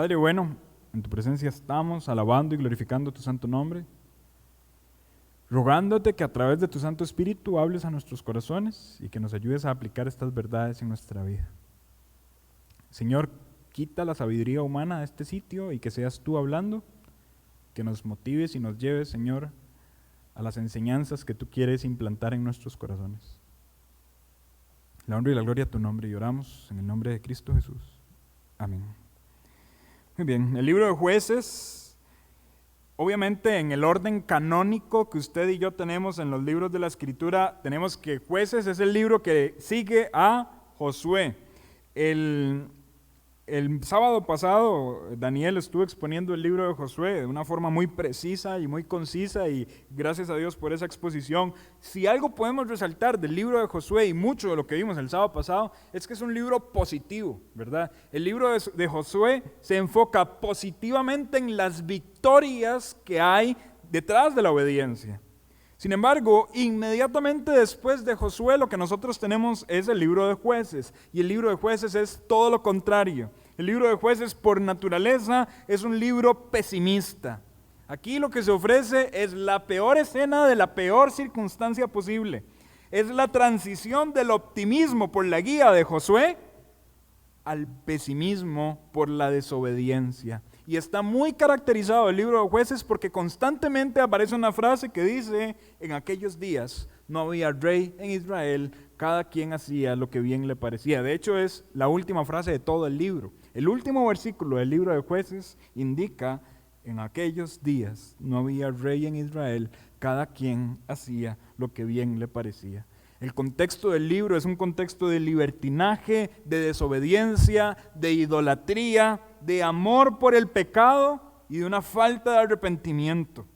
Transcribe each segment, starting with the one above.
Padre bueno, en tu presencia estamos alabando y glorificando tu santo nombre, rogándote que a través de tu Santo Espíritu hables a nuestros corazones y que nos ayudes a aplicar estas verdades en nuestra vida. Señor, quita la sabiduría humana de este sitio y que seas tú hablando, que nos motives y nos lleves, Señor, a las enseñanzas que tú quieres implantar en nuestros corazones. La honra y la gloria a tu nombre y oramos en el nombre de Cristo Jesús. Amén. Muy bien, el libro de Jueces, obviamente en el orden canónico que usted y yo tenemos en los libros de la Escritura, tenemos que Jueces es el libro que sigue a Josué. El sábado pasado Daniel estuvo exponiendo el libro de Josué de una forma muy precisa y muy concisa y gracias a Dios por esa exposición. Si algo podemos resaltar del libro de Josué y mucho de lo que vimos el sábado pasado es que es un libro positivo, ¿verdad? El libro de Josué se enfoca positivamente en las victorias que hay detrás de la obediencia. Sin embargo, inmediatamente después de Josué lo que nosotros tenemos es el libro de Jueces. Y el libro de Jueces es todo lo contrario. El libro de Jueces por naturaleza es un libro pesimista. Aquí lo que se ofrece es la peor escena de la peor circunstancia posible. Es la transición del optimismo por la guía de Josué al pesimismo por la desobediencia. Y está muy caracterizado el libro de Jueces porque constantemente aparece una frase que dice, en aquellos días no había rey en Israel, cada quien hacía lo que bien le parecía. De hecho es la última frase de todo el libro. El último versículo del libro de Jueces indica, en aquellos días no había rey en Israel, cada quien hacía lo que bien le parecía. El contexto del libro es un contexto de libertinaje, de desobediencia, de idolatría, de amor por el pecado y de una falta de arrepentimiento.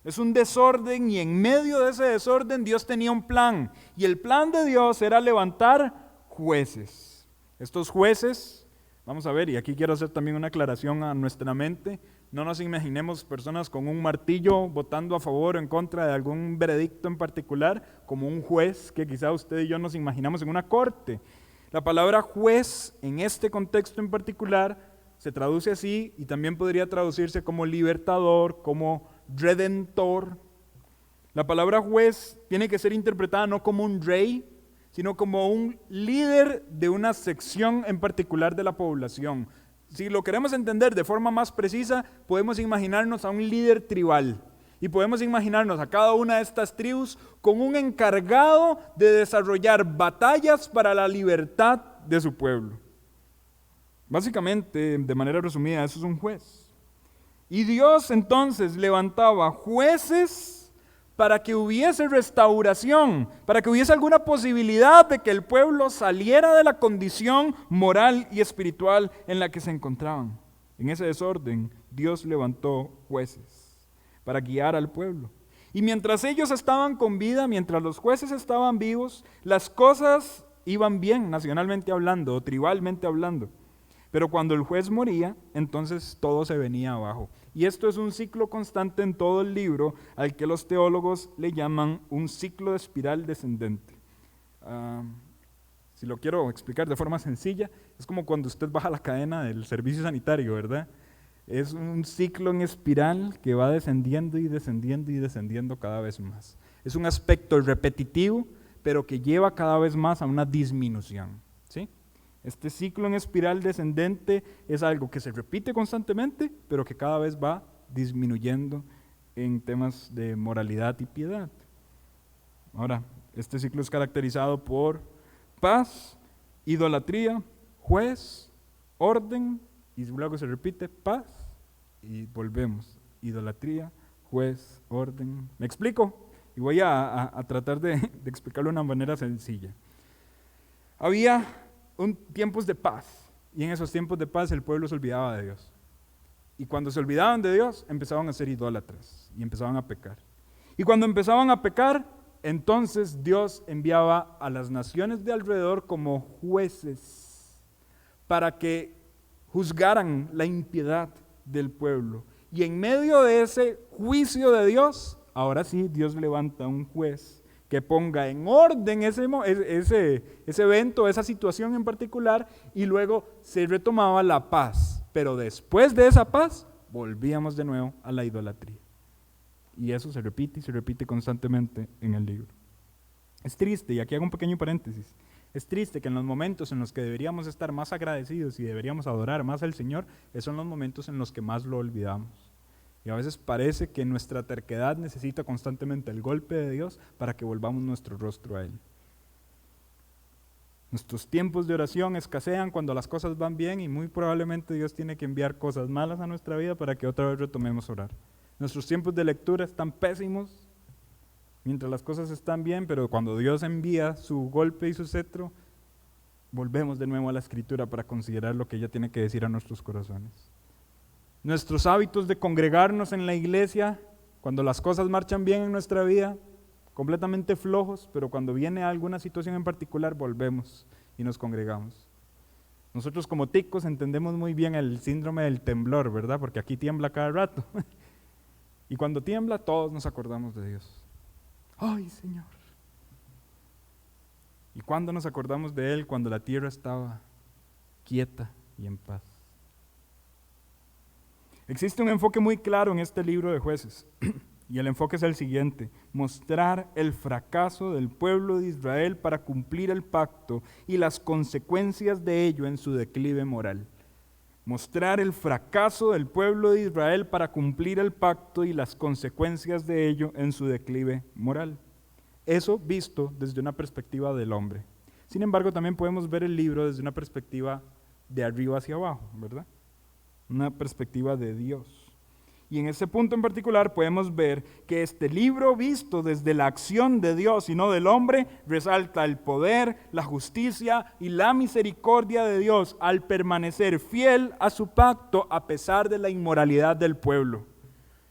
Es un desorden y en medio de ese desorden Dios tenía un plan. Y el plan de Dios era levantar jueces. Estos jueces, vamos a ver, y aquí quiero hacer también una aclaración a nuestra mente. No nos imaginemos personas con un martillo votando a favor o en contra de algún veredicto en particular, como un juez que quizá usted y yo nos imaginamos en una corte. La palabra juez en este contexto en particular se traduce así y también podría traducirse como libertador, como redentor. La palabra juez tiene que ser interpretada no como un rey, sino como un líder de una sección en particular de la población. Si lo queremos entender de forma más precisa, podemos imaginarnos a un líder tribal y podemos imaginarnos a cada una de estas tribus con un encargado de desarrollar batallas para la libertad de su pueblo. Básicamente, de manera resumida, eso es un juez. Y Dios entonces levantaba jueces para que hubiese restauración, para que hubiese alguna posibilidad de que el pueblo saliera de la condición moral y espiritual en la que se encontraban. En ese desorden, Dios levantó jueces para guiar al pueblo. Y mientras ellos estaban con vida, mientras los jueces estaban vivos, las cosas iban bien, nacionalmente hablando o tribalmente hablando. Pero cuando el juez moría, entonces todo se venía abajo. Y esto es un ciclo constante en todo el libro, al que los teólogos le llaman un ciclo de espiral descendente. Si lo quiero explicar de forma sencilla, es como cuando usted baja la cadena del servicio sanitario, ¿verdad? Es un ciclo en espiral que va descendiendo y descendiendo y descendiendo cada vez más. Es un aspecto repetitivo, pero que lleva cada vez más a una disminución, ¿sí? Este ciclo en espiral descendente es algo que se repite constantemente, pero que cada vez va disminuyendo en temas de moralidad y piedad. Ahora, este ciclo es caracterizado por paz, idolatría, juez, orden, y luego se repite paz, y volvemos. Idolatría, juez, orden. ¿Me explico? Y voy a tratar de explicarlo de una manera sencilla. Había tiempos de paz, y en esos tiempos de paz el pueblo se olvidaba de Dios. Y cuando se olvidaban de Dios, empezaban a ser idólatras y empezaban a pecar. Y cuando empezaban a pecar, entonces Dios enviaba a las naciones de alrededor como jueces para que juzgaran la impiedad del pueblo. Y en medio de ese juicio de Dios, ahora sí Dios levanta un juez que ponga en orden ese evento, esa situación en particular, y luego se retomaba la paz. Pero después de esa paz, volvíamos de nuevo a la idolatría. Y eso se repite y se repite constantemente en el libro. Es triste, y aquí hago un pequeño paréntesis, es triste que en los momentos en los que deberíamos estar más agradecidos y deberíamos adorar más al Señor, esos son los momentos en los que más lo olvidamos. Y a veces parece que nuestra terquedad necesita constantemente el golpe de Dios para que volvamos nuestro rostro a Él. Nuestros tiempos de oración escasean cuando las cosas van bien y muy probablemente Dios tiene que enviar cosas malas a nuestra vida para que otra vez retomemos orar. Nuestros tiempos de lectura están pésimos mientras las cosas están bien, pero cuando Dios envía su golpe y su cetro, volvemos de nuevo a la Escritura para considerar lo que ella tiene que decir a nuestros corazones. Nuestros hábitos de congregarnos en la iglesia, cuando las cosas marchan bien en nuestra vida, completamente flojos, pero cuando viene alguna situación en particular, volvemos y nos congregamos. Nosotros como ticos entendemos muy bien el síndrome del temblor, ¿verdad? Porque aquí tiembla cada rato. Y cuando tiembla, todos nos acordamos de Dios. ¡Ay, Señor! ¿Y cuándo nos acordamos de Él? Cuando la tierra estaba quieta y en paz. Existe un enfoque muy claro en este libro de Jueces. Y el enfoque es el siguiente: mostrar el fracaso del pueblo de Israel para cumplir el pacto y las consecuencias de ello en su declive moral. Mostrar el fracaso del pueblo de Israel para cumplir el pacto y las consecuencias de ello en su declive moral. Eso visto desde una perspectiva del hombre. Sin embargo, también podemos ver el libro desde una perspectiva de arriba hacia abajo, ¿verdad? Una perspectiva de Dios. Y en ese punto en particular podemos ver que este libro visto desde la acción de Dios y no del hombre, resalta el poder, la justicia y la misericordia de Dios al permanecer fiel a su pacto a pesar de la inmoralidad del pueblo.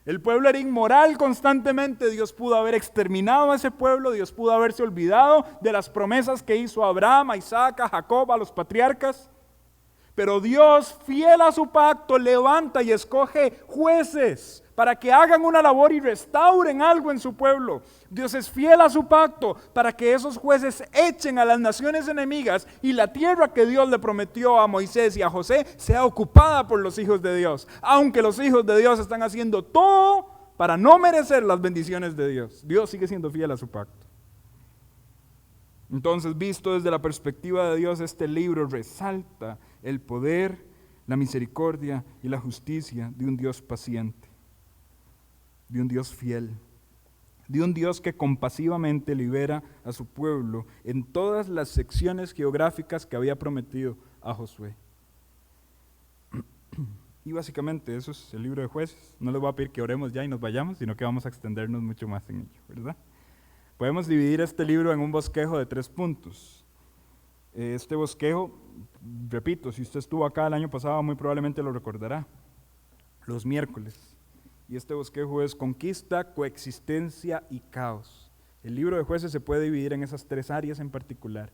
El pueblo era inmoral constantemente, Dios pudo haber exterminado a ese pueblo, Dios pudo haberse olvidado de las promesas que hizo a Abraham, a Isaac, a Jacob, a los patriarcas. Pero Dios, fiel a su pacto, levanta y escoge jueces para que hagan una labor y restauren algo en su pueblo. Dios es fiel a su pacto para que esos jueces echen a las naciones enemigas y la tierra que Dios le prometió a Moisés y a José sea ocupada por los hijos de Dios. Aunque los hijos de Dios están haciendo todo para no merecer las bendiciones de Dios, Dios sigue siendo fiel a su pacto. Entonces, visto desde la perspectiva de Dios, este libro resalta el poder, la misericordia y la justicia de un Dios paciente, de un Dios fiel, de un Dios que compasivamente libera a su pueblo en todas las secciones geográficas que había prometido a Josué. Y básicamente eso es el libro de Jueces. No les voy a pedir que oremos ya y nos vayamos, sino que vamos a extendernos mucho más en ello, ¿verdad? Podemos dividir este libro en un bosquejo de 3 puntos. Este bosquejo, repito, si usted estuvo acá el año pasado, muy probablemente lo recordará, los miércoles. Y este bosquejo es conquista, coexistencia y caos. El libro de Jueces se puede dividir en esas 3 áreas en particular.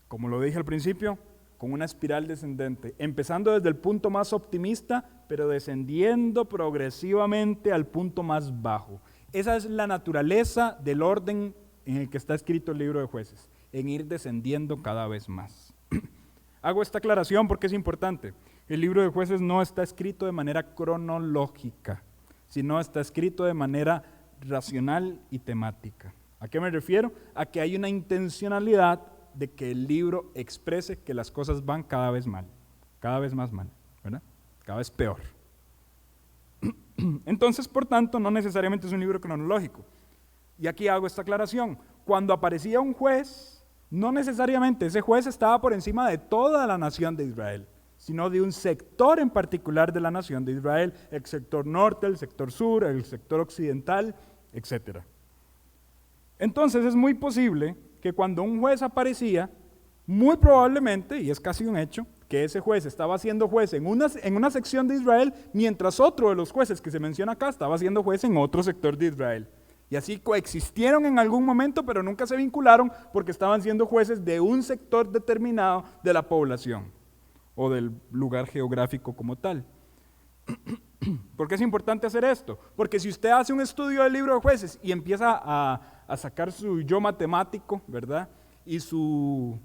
Como lo dije al principio, con una espiral descendente, empezando desde el punto más optimista, pero descendiendo progresivamente al punto más bajo. Esa es la naturaleza del orden en el que está escrito el libro de Jueces, en ir descendiendo cada vez más. Hago esta aclaración porque es importante. El libro de Jueces no está escrito de manera cronológica, sino está escrito de manera racional y temática. ¿A qué me refiero? A que hay una intencionalidad de que el libro exprese que las cosas van cada vez mal, cada vez más mal, ¿verdad? Cada vez peor. Entonces, por tanto, no necesariamente es un libro cronológico. Y aquí hago esta aclaración. Cuando aparecía un juez, no necesariamente ese juez estaba por encima de toda la nación de Israel, sino de un sector en particular de la nación de Israel, el sector norte, el sector sur, el sector occidental, etc. Entonces es muy posible que cuando un juez aparecía, muy probablemente, y es casi un hecho, que ese juez estaba siendo juez en una sección de Israel, mientras otro de los jueces que se menciona acá estaba siendo juez en otro sector de Israel. Y así coexistieron en algún momento, pero nunca se vincularon porque estaban siendo jueces de un sector determinado de la población o del lugar geográfico como tal. ¿Por qué es importante hacer esto? Porque si usted hace un estudio del libro de Jueces y empieza a sacar su yo matemático, ¿verdad? Y su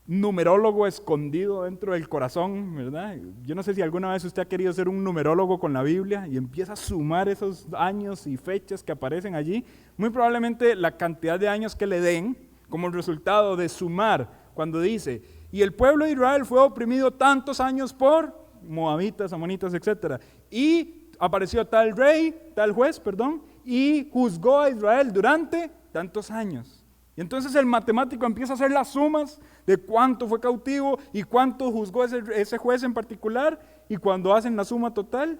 numerólogo escondido dentro del corazón, ¿verdad? Yo no sé si alguna vez usted ha querido ser un numerólogo con la Biblia y empieza a sumar esos años y fechas que aparecen allí. Muy probablemente la cantidad de años que le den como el resultado de sumar, cuando dice, y el pueblo de Israel fue oprimido tantos años por moabitas, amonitas, etc. Y apareció tal rey, tal juez, perdón, y juzgó a Israel durante tantos años. Y entonces el matemático empieza a hacer las sumas de cuánto fue cautivo y cuánto juzgó ese juez en particular, y cuando hacen la suma total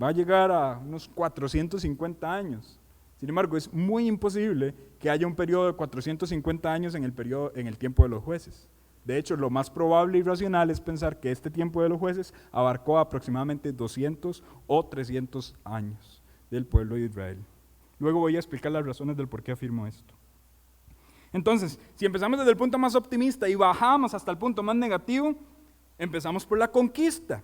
va a llegar a unos 450 años. Sin embargo, es muy imposible que haya un periodo de 450 años en el tiempo de los jueces. De hecho, lo más probable y racional es pensar que este tiempo de los jueces abarcó aproximadamente 200 o 300 años del pueblo de Israel. Luego voy a explicar las razones del por qué afirmo esto. Entonces, si empezamos desde el punto más optimista y bajamos hasta el punto más negativo, empezamos por la conquista.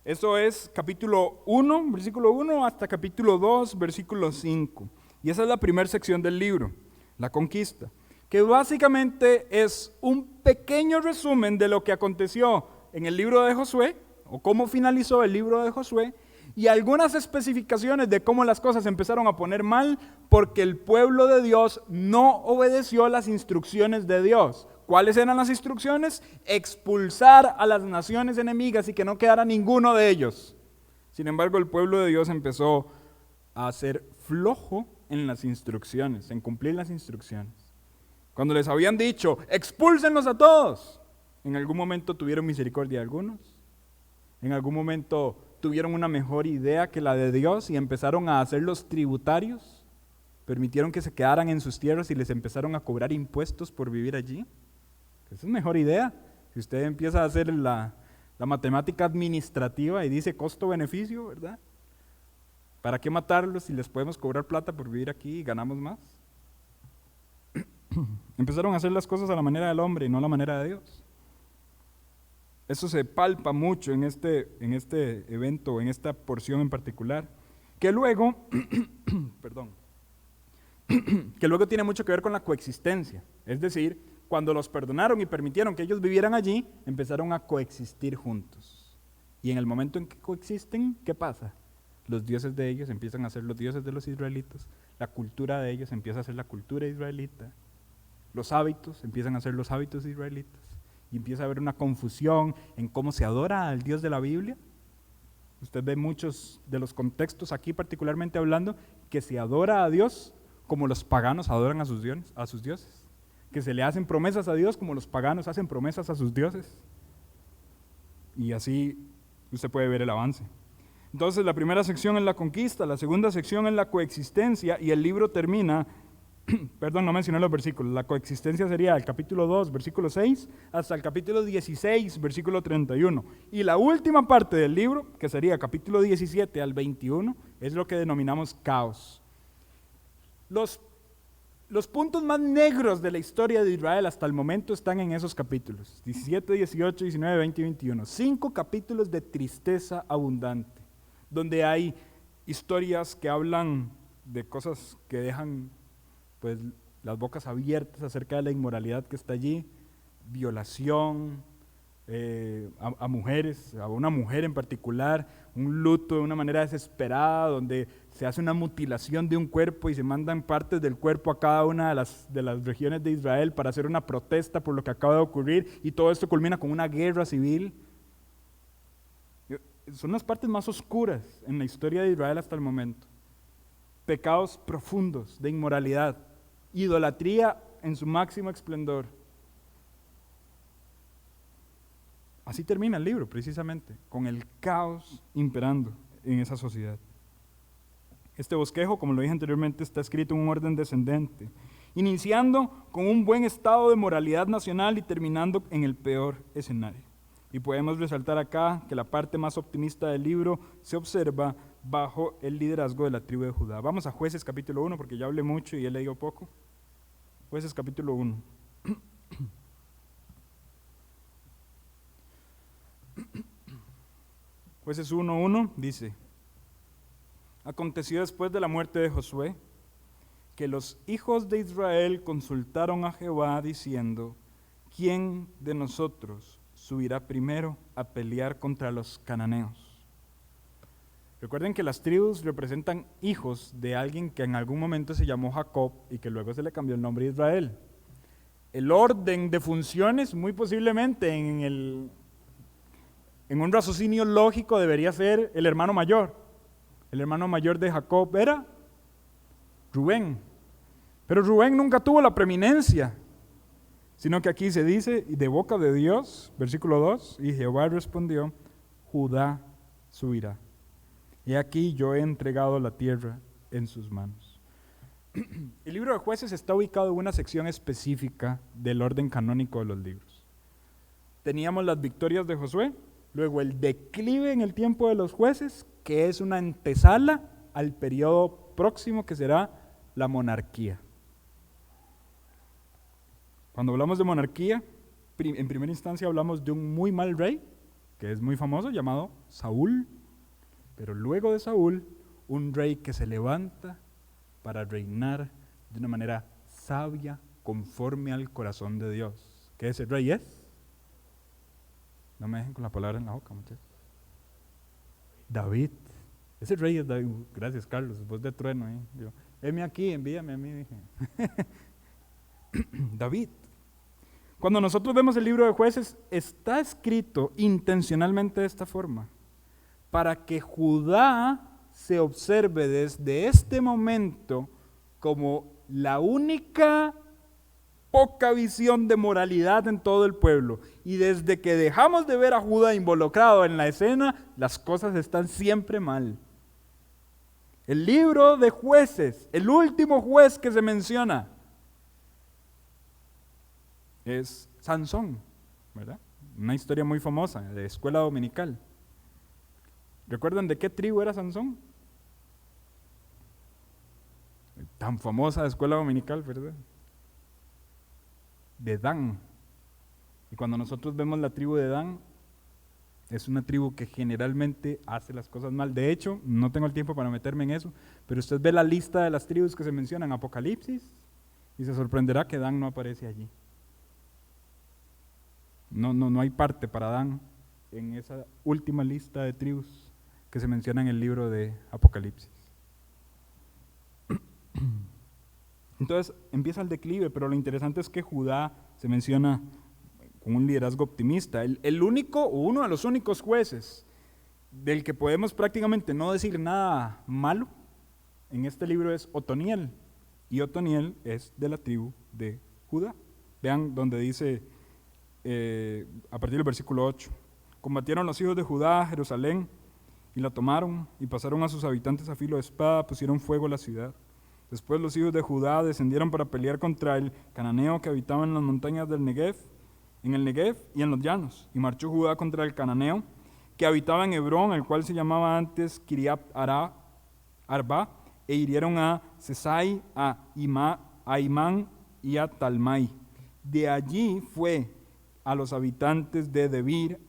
Eso es capítulo 1, versículo 1, hasta capítulo 2, versículo 5. Y esa es la primera sección del libro, la conquista, que básicamente es un pequeño resumen de lo que aconteció en el libro de Josué, o cómo finalizó el libro de Josué, y algunas especificaciones de cómo las cosas empezaron a poner mal porque el pueblo de Dios no obedeció las instrucciones de Dios. ¿Cuáles eran las instrucciones? Expulsar a las naciones enemigas y que no quedara ninguno de ellos. Sin embargo, el pueblo de Dios empezó a ser flojo en las instrucciones, en cumplir las instrucciones. Cuando les habían dicho, expúlsenlos a todos, en algún momento tuvieron misericordia de algunos, en algún momento tuvieron una mejor idea que la de Dios y empezaron a hacerlos tributarios, permitieron que se quedaran en sus tierras y les empezaron a cobrar impuestos por vivir allí. Esa es mejor idea. Si usted empieza a hacer la matemática administrativa y dice costo-beneficio, ¿verdad? ¿Para qué matarlos si les podemos cobrar plata por vivir aquí y ganamos más? Empezaron a hacer las cosas a la manera del hombre y no a la manera de Dios. Eso se palpa mucho en este evento, en esta porción en particular, que luego, perdón, que luego tiene mucho que ver con la coexistencia. Es decir, cuando los perdonaron y permitieron que ellos vivieran allí, empezaron a coexistir juntos. Y en el momento en que coexisten, ¿qué pasa? Los dioses de ellos empiezan a ser los dioses de los israelitas, la cultura de ellos empieza a ser la cultura israelita, los hábitos empiezan a ser los hábitos israelitas. Y empieza a haber una confusión en cómo se adora al Dios de la Biblia. Usted ve muchos de los contextos aquí particularmente hablando que se adora a Dios como los paganos adoran a sus dioses. Que se le hacen promesas a Dios como los paganos hacen promesas a sus dioses. Y así usted puede ver el avance. Entonces la primera sección es la conquista, la segunda sección es la coexistencia y el libro termina. Perdón, no mencioné los versículos. La coexistencia sería el capítulo 2, versículo 6, hasta el capítulo 16, versículo 31. Y la última parte del libro, que sería capítulo 17 al 21, es lo que denominamos caos. Los puntos más negros de la historia de Israel hasta el momento están en esos capítulos, 17, 18, 19, 20 y 21. 5 capítulos de tristeza abundante, donde hay historias que hablan de cosas que dejan pues las bocas abiertas acerca de la inmoralidad que está allí, violación a mujeres, a una mujer en particular, un luto de una manera desesperada, donde se hace una mutilación de un cuerpo y se mandan partes del cuerpo a cada una de las regiones de Israel para hacer una protesta por lo que acaba de ocurrir, y todo esto culmina con una guerra civil. Son las partes más oscuras en la historia de Israel hasta el momento. Pecados profundos de inmoralidad, idolatría en su máximo esplendor. Así termina el libro, precisamente, con el caos imperando en esa sociedad. Este bosquejo, como lo dije anteriormente, está escrito en un orden descendente, iniciando con un buen estado de moralidad nacional y terminando en el peor escenario. Y podemos resaltar acá que la parte más optimista del libro se observa bajo el liderazgo de la tribu de Judá. Vamos a Jueces capítulo 1, porque ya hablé mucho y he leído poco. Jueces capítulo 1. Jueces 1:1 dice: aconteció después de la muerte de Josué que los hijos de Israel consultaron a Jehová diciendo: ¿quién de nosotros subirá primero a pelear contra los cananeos? Recuerden que las tribus representan hijos de alguien que en algún momento se llamó Jacob y que luego se le cambió el nombre a Israel. El orden de funciones, muy posiblemente en un raciocinio lógico, debería ser el hermano mayor. El hermano mayor de Jacob era Rubén. Pero Rubén nunca tuvo la preeminencia, sino que aquí se dice, y de boca de Dios, versículo 2, y Jehová respondió, Judá subirá. Y aquí yo he entregado la tierra en sus manos. El libro de Jueces está ubicado en una sección específica del orden canónico de los libros. Teníamos las victorias de Josué, luego el declive en el tiempo de los jueces, que es una antesala al periodo próximo que será la monarquía. Cuando hablamos de monarquía, en primera instancia hablamos de un muy mal rey, que es muy famoso, llamado Saúl. Pero luego de Saúl, un rey que se levanta para reinar de una manera sabia, conforme al corazón de Dios. ¿Qué ese rey es? No me dejen con la palabra en la boca, muchachos. David. Ese rey es David. Gracias, Carlos, voz de trueno. Yo, heme aquí, envíame a mí, dije. David. Cuando nosotros vemos el libro de Jueces, está escrito intencionalmente de esta forma, para que Judá se observe desde este momento como la única poca visión de moralidad en todo el pueblo. Y desde que dejamos de ver a Judá involucrado en la escena, las cosas están siempre mal. El libro de Jueces, el último juez que se menciona, es Sansón, ¿verdad? Una historia muy famosa de escuela dominical. ¿Recuerdan de qué tribu era Sansón? Tan famosa de escuela dominical, ¿verdad? De Dan. Y cuando nosotros vemos la tribu de Dan, es una tribu que generalmente hace las cosas mal. De hecho, no tengo el tiempo para meterme en eso, pero usted ve la lista de las tribus que se mencionan en Apocalipsis y se sorprenderá que Dan no aparece allí. No hay parte para Dan en esa última lista de tribus que se menciona en el libro de Apocalipsis. Entonces empieza el declive, pero lo interesante es que Judá se menciona con un liderazgo optimista. El único, o uno de los únicos jueces del que podemos prácticamente no decir nada malo en este libro es Otoniel, y Otoniel es de la tribu de Judá. Vean donde dice a partir del versículo 8, combatieron los hijos de Judá a Jerusalén y la tomaron y pasaron a sus habitantes a filo de espada, pusieron fuego a la ciudad. Después los hijos de Judá descendieron para pelear contra el cananeo que habitaba en las montañas del Negev, en el Negev y en los llanos. Y marchó Judá contra el cananeo que habitaba en Hebrón, el cual se llamaba antes Kiriat Arba, e hirieron a Sesai, a Imán y a Talmai. De allí fue a los habitantes de Debir,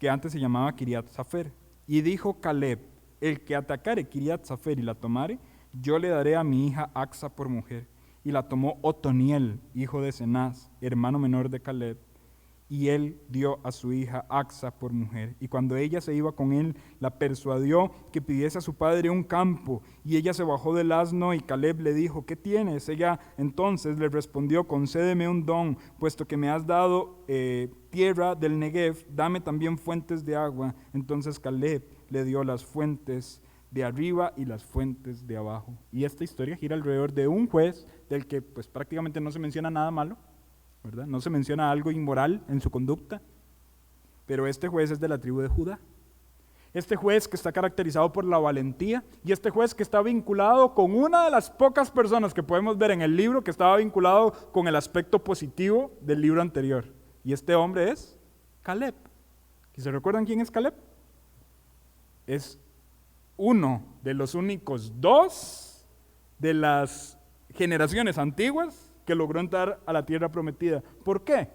que antes se llamaba Kiriat Safer. Y dijo Caleb, el que atacare Kiriat Safer y la tomare, yo le daré a mi hija Axa por mujer. Y la tomó Otoniel, hijo de Cenaz, hermano menor de Caleb, y él dio a su hija Axa por mujer. Y cuando ella se iba con él, la persuadió que pidiese a su padre un campo, y ella se bajó del asno, y Caleb le dijo, ¿qué tienes? Ella entonces le respondió, concédeme un don, puesto que me has dado tierra del Negev, dame también fuentes de agua. Entonces Caleb le dio las fuentes de arriba y las fuentes de abajo. Y esta historia gira alrededor de un juez del que pues prácticamente no se menciona nada malo, ¿verdad? No se menciona algo inmoral en su conducta, pero este juez es de la tribu de Judá. Este juez que está caracterizado por la valentía y este juez que está vinculado con una de las pocas personas que podemos ver en el libro que estaba vinculado con el aspecto positivo del libro anterior. Y este hombre es Caleb. ¿Y se recuerdan quién es Caleb? Es uno de los únicos dos de las generaciones antiguas que logró entrar a la tierra prometida. ¿Por qué?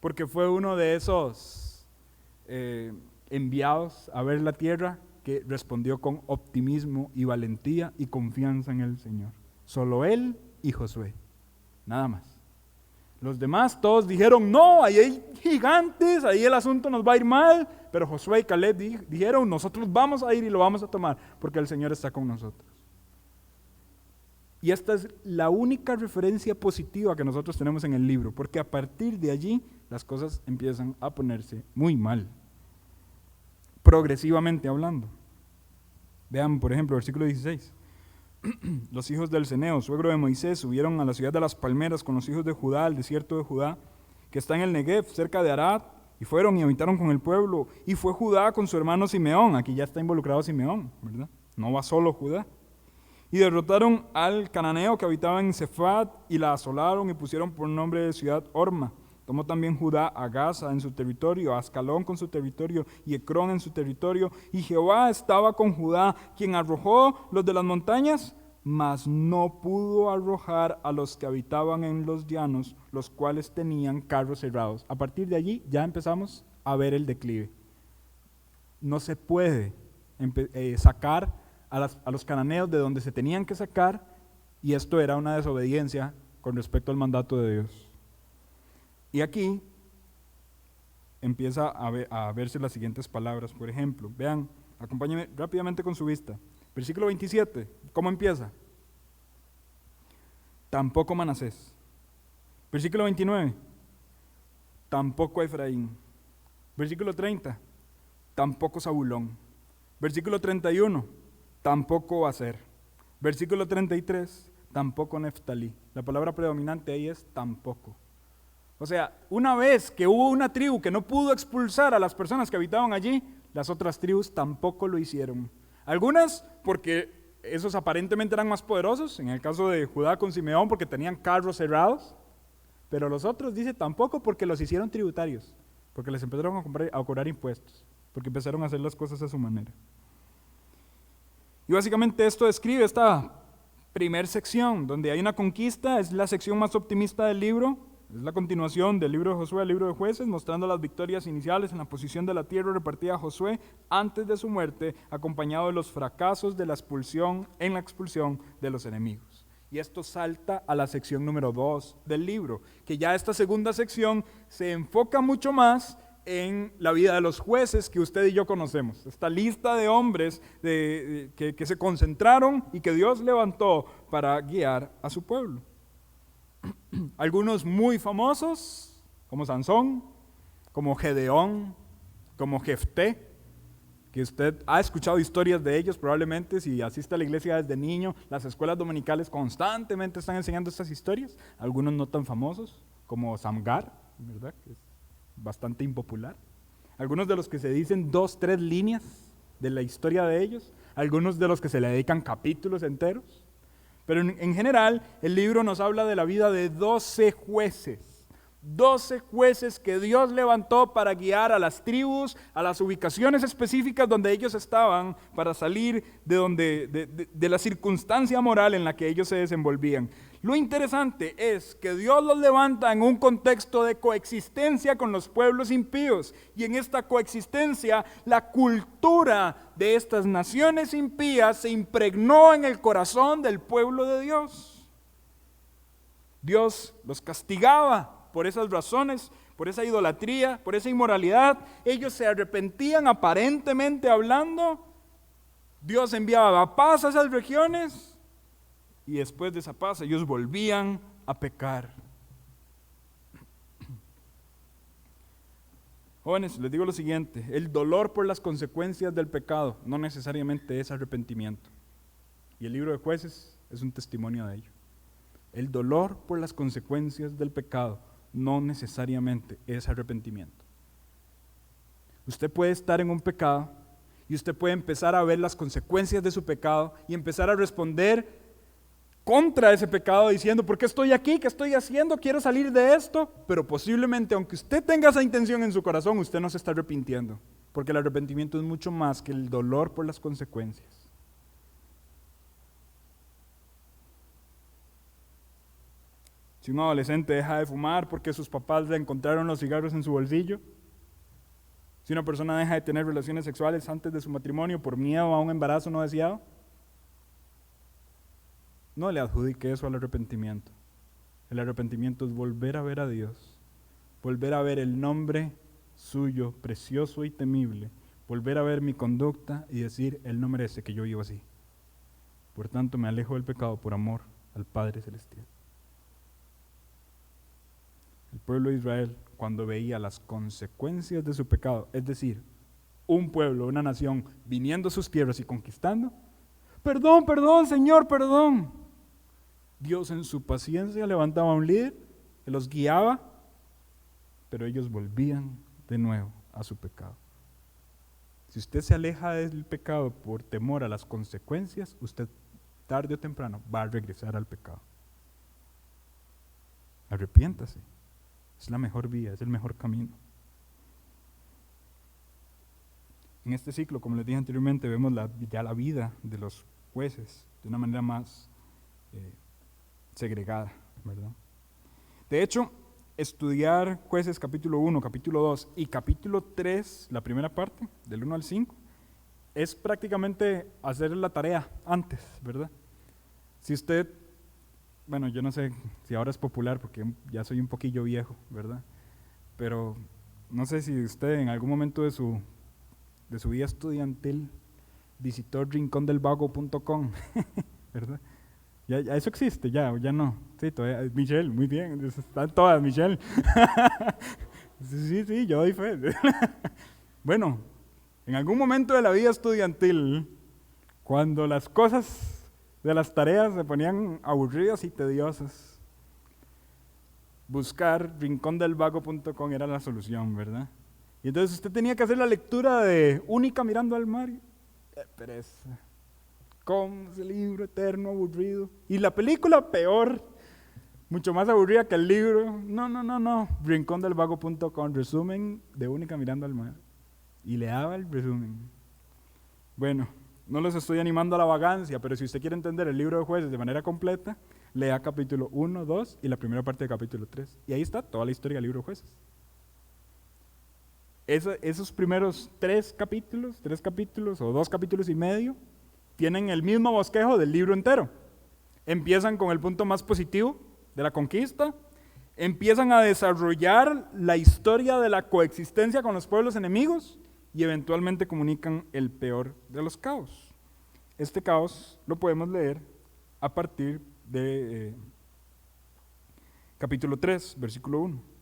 Porque fue uno de esos enviados a ver la tierra que respondió con optimismo y valentía y confianza en el Señor. Solo él y Josué, nada más. Los demás todos dijeron, no, ahí hay gigantes, ahí el asunto nos va a ir mal. Pero Josué y Caleb dijeron, nosotros vamos a ir y lo vamos a tomar, porque el Señor está con nosotros. Y esta es la única referencia positiva que nosotros tenemos en el libro, porque a partir de allí las cosas empiezan a ponerse muy mal, progresivamente hablando. Vean, por ejemplo, versículo 16. Los hijos del Ceneo, suegro de Moisés, subieron a la ciudad de las palmeras con los hijos de Judá, al desierto de Judá, que está en el Negev, cerca de Arad, y fueron y habitaron con el pueblo. Y fue Judá con su hermano Simeón, aquí ya está involucrado Simeón, ¿verdad? No va solo Judá. Y derrotaron al cananeo que habitaba en Cefat, y la asolaron y pusieron por nombre de ciudad Orma. Tomó también Judá a Gaza en su territorio, a Ascalón con su territorio, y Ecrón en su territorio. Y Jehová estaba con Judá, quien arrojó los de las montañas, mas no pudo arrojar a los que habitaban en los llanos, los cuales tenían carros cerrados. A partir de allí ya empezamos a ver el declive. No se puede sacar a los cananeos de donde se tenían que sacar, y esto era una desobediencia con respecto al mandato de Dios. Y aquí empieza a verse las siguientes palabras. Por ejemplo, vean, acompáñenme rápidamente con su vista. Versículo 27, ¿cómo empieza? Tampoco Manasés. Versículo 29, tampoco Efraín. Versículo 30, tampoco Zabulón. Versículo 31, tampoco Aser. Versículo 33, tampoco Neftalí. La palabra predominante ahí es tampoco. O sea, una vez que hubo una tribu que no pudo expulsar a las personas que habitaban allí, las otras tribus tampoco lo hicieron. Algunas porque esos aparentemente eran más poderosos, en el caso de Judá con Simeón porque tenían carros cerrados, pero los otros dice tampoco porque los hicieron tributarios, porque les empezaron a cobrar impuestos, porque empezaron a hacer las cosas a su manera. Y básicamente esto describe esta primera sección, donde hay una conquista, es la sección más optimista del libro. Es la continuación del libro de Josué al libro de Jueces, mostrando las victorias iniciales en la posición de la tierra repartida a Josué antes de su muerte, acompañado de los fracasos de la expulsión en la expulsión de los enemigos. Y esto salta a la sección número 2 del libro, que ya esta segunda sección se enfoca mucho más en la vida de los jueces que usted y yo conocemos. Esta lista de hombres que se concentraron y que Dios levantó para guiar a su pueblo. Algunos muy famosos, como Sansón, como Gedeón, como Jefté, que usted ha escuchado historias de ellos probablemente si asiste a la iglesia desde niño. Las escuelas dominicales constantemente están enseñando estas historias. Algunos no tan famosos, como Samgar, ¿verdad? Que es bastante impopular. Algunos de los que se dicen 2, 3 líneas de la historia de ellos. Algunos de los que se le dedican capítulos enteros. Pero en general, el libro nos habla de la vida de 12 jueces. 12 jueces que Dios levantó para guiar a las tribus, a las ubicaciones específicas donde ellos estaban, para salir de la circunstancia moral en la que ellos se desenvolvían. Lo interesante es que Dios los levanta en un contexto de coexistencia con los pueblos impíos, y en esta coexistencia la cultura de estas naciones impías se impregnó en el corazón del pueblo de Dios. Dios los castigaba por esas razones, por esa idolatría, por esa inmoralidad. Ellos se arrepentían aparentemente hablando. Dios enviaba paz a esas regiones. Y después de esa paz ellos volvían a pecar. Jóvenes, les digo lo siguiente: el dolor por las consecuencias del pecado no necesariamente es arrepentimiento. Y el libro de Jueces es un testimonio de ello. El dolor por las consecuencias del pecado no necesariamente es arrepentimiento. Usted puede estar en un pecado y usted puede empezar a ver las consecuencias de su pecado y empezar a responder contra ese pecado diciendo: ¿por qué estoy aquí? ¿Qué estoy haciendo? Quiero salir de esto. Pero posiblemente, aunque usted tenga esa intención en su corazón, usted no se está arrepintiendo, porque el arrepentimiento es mucho más que el dolor por las consecuencias. Si un adolescente deja de fumar porque sus papás le encontraron los cigarros en su bolsillo, si una persona deja de tener relaciones sexuales antes de su matrimonio por miedo a un embarazo no deseado, no le adjudique eso al arrepentimiento. El arrepentimiento es volver a ver a Dios, volver a ver el nombre suyo, precioso y temible, volver a ver mi conducta y decir, Él no merece que yo viva así. Por tanto, me alejo del pecado por amor al Padre Celestial. El pueblo de Israel, cuando veía las consecuencias de su pecado, es decir, un pueblo, una nación, viniendo a sus tierras y conquistando, perdón, perdón, Señor, perdón. Dios en su paciencia levantaba a un líder que los guiaba, pero ellos volvían de nuevo a su pecado. Si usted se aleja del pecado por temor a las consecuencias, usted tarde o temprano va a regresar al pecado. Arrepiéntase. Es la mejor vía, es el mejor camino. En este ciclo, como les dije anteriormente, vemos ya la vida de los jueces de una manera más segregada, ¿verdad? De hecho, estudiar Jueces capítulo 1, capítulo 2 y capítulo 3, la primera parte, del 1 al 5, es prácticamente hacer la tarea antes, ¿verdad? Si usted, bueno, yo no sé si ahora es popular porque ya soy un poquillo viejo, ¿verdad? Pero no sé si usted en algún momento de su vida estudiantil visitó rincondelvago.com, ¿verdad? Ya eso existe, ya no. Sí, todavía, Michelle, muy bien, están todas, Michelle. Sí, yo doy fe. Bueno, en algún momento de la vida estudiantil, cuando las cosas de las tareas se ponían aburridas y tediosas, buscar rincondelvago.com era la solución, ¿verdad? Y entonces usted tenía que hacer la lectura de Única mirando al mar. ¡Qué pereza! ¿Cómo ese libro eterno, aburrido? Y la película peor, mucho más aburrida que el libro. No. Rincondelvago.com, resumen de Única mirando al mar. Y le daba el resumen. Bueno, no los estoy animando a la vagancia, pero si usted quiere entender el libro de Jueces de manera completa, lea capítulo 1, 2 y la primera parte de capítulo 3. Y ahí está toda la historia del libro de Jueces. Esos primeros 3 capítulos o 2 capítulos y medio, tienen el mismo bosquejo del libro entero. Empiezan con el punto más positivo de la conquista, empiezan a desarrollar la historia de la coexistencia con los pueblos enemigos y eventualmente comunican el peor de los caos. Este caos lo podemos leer a partir de capítulo 3, versículo 1.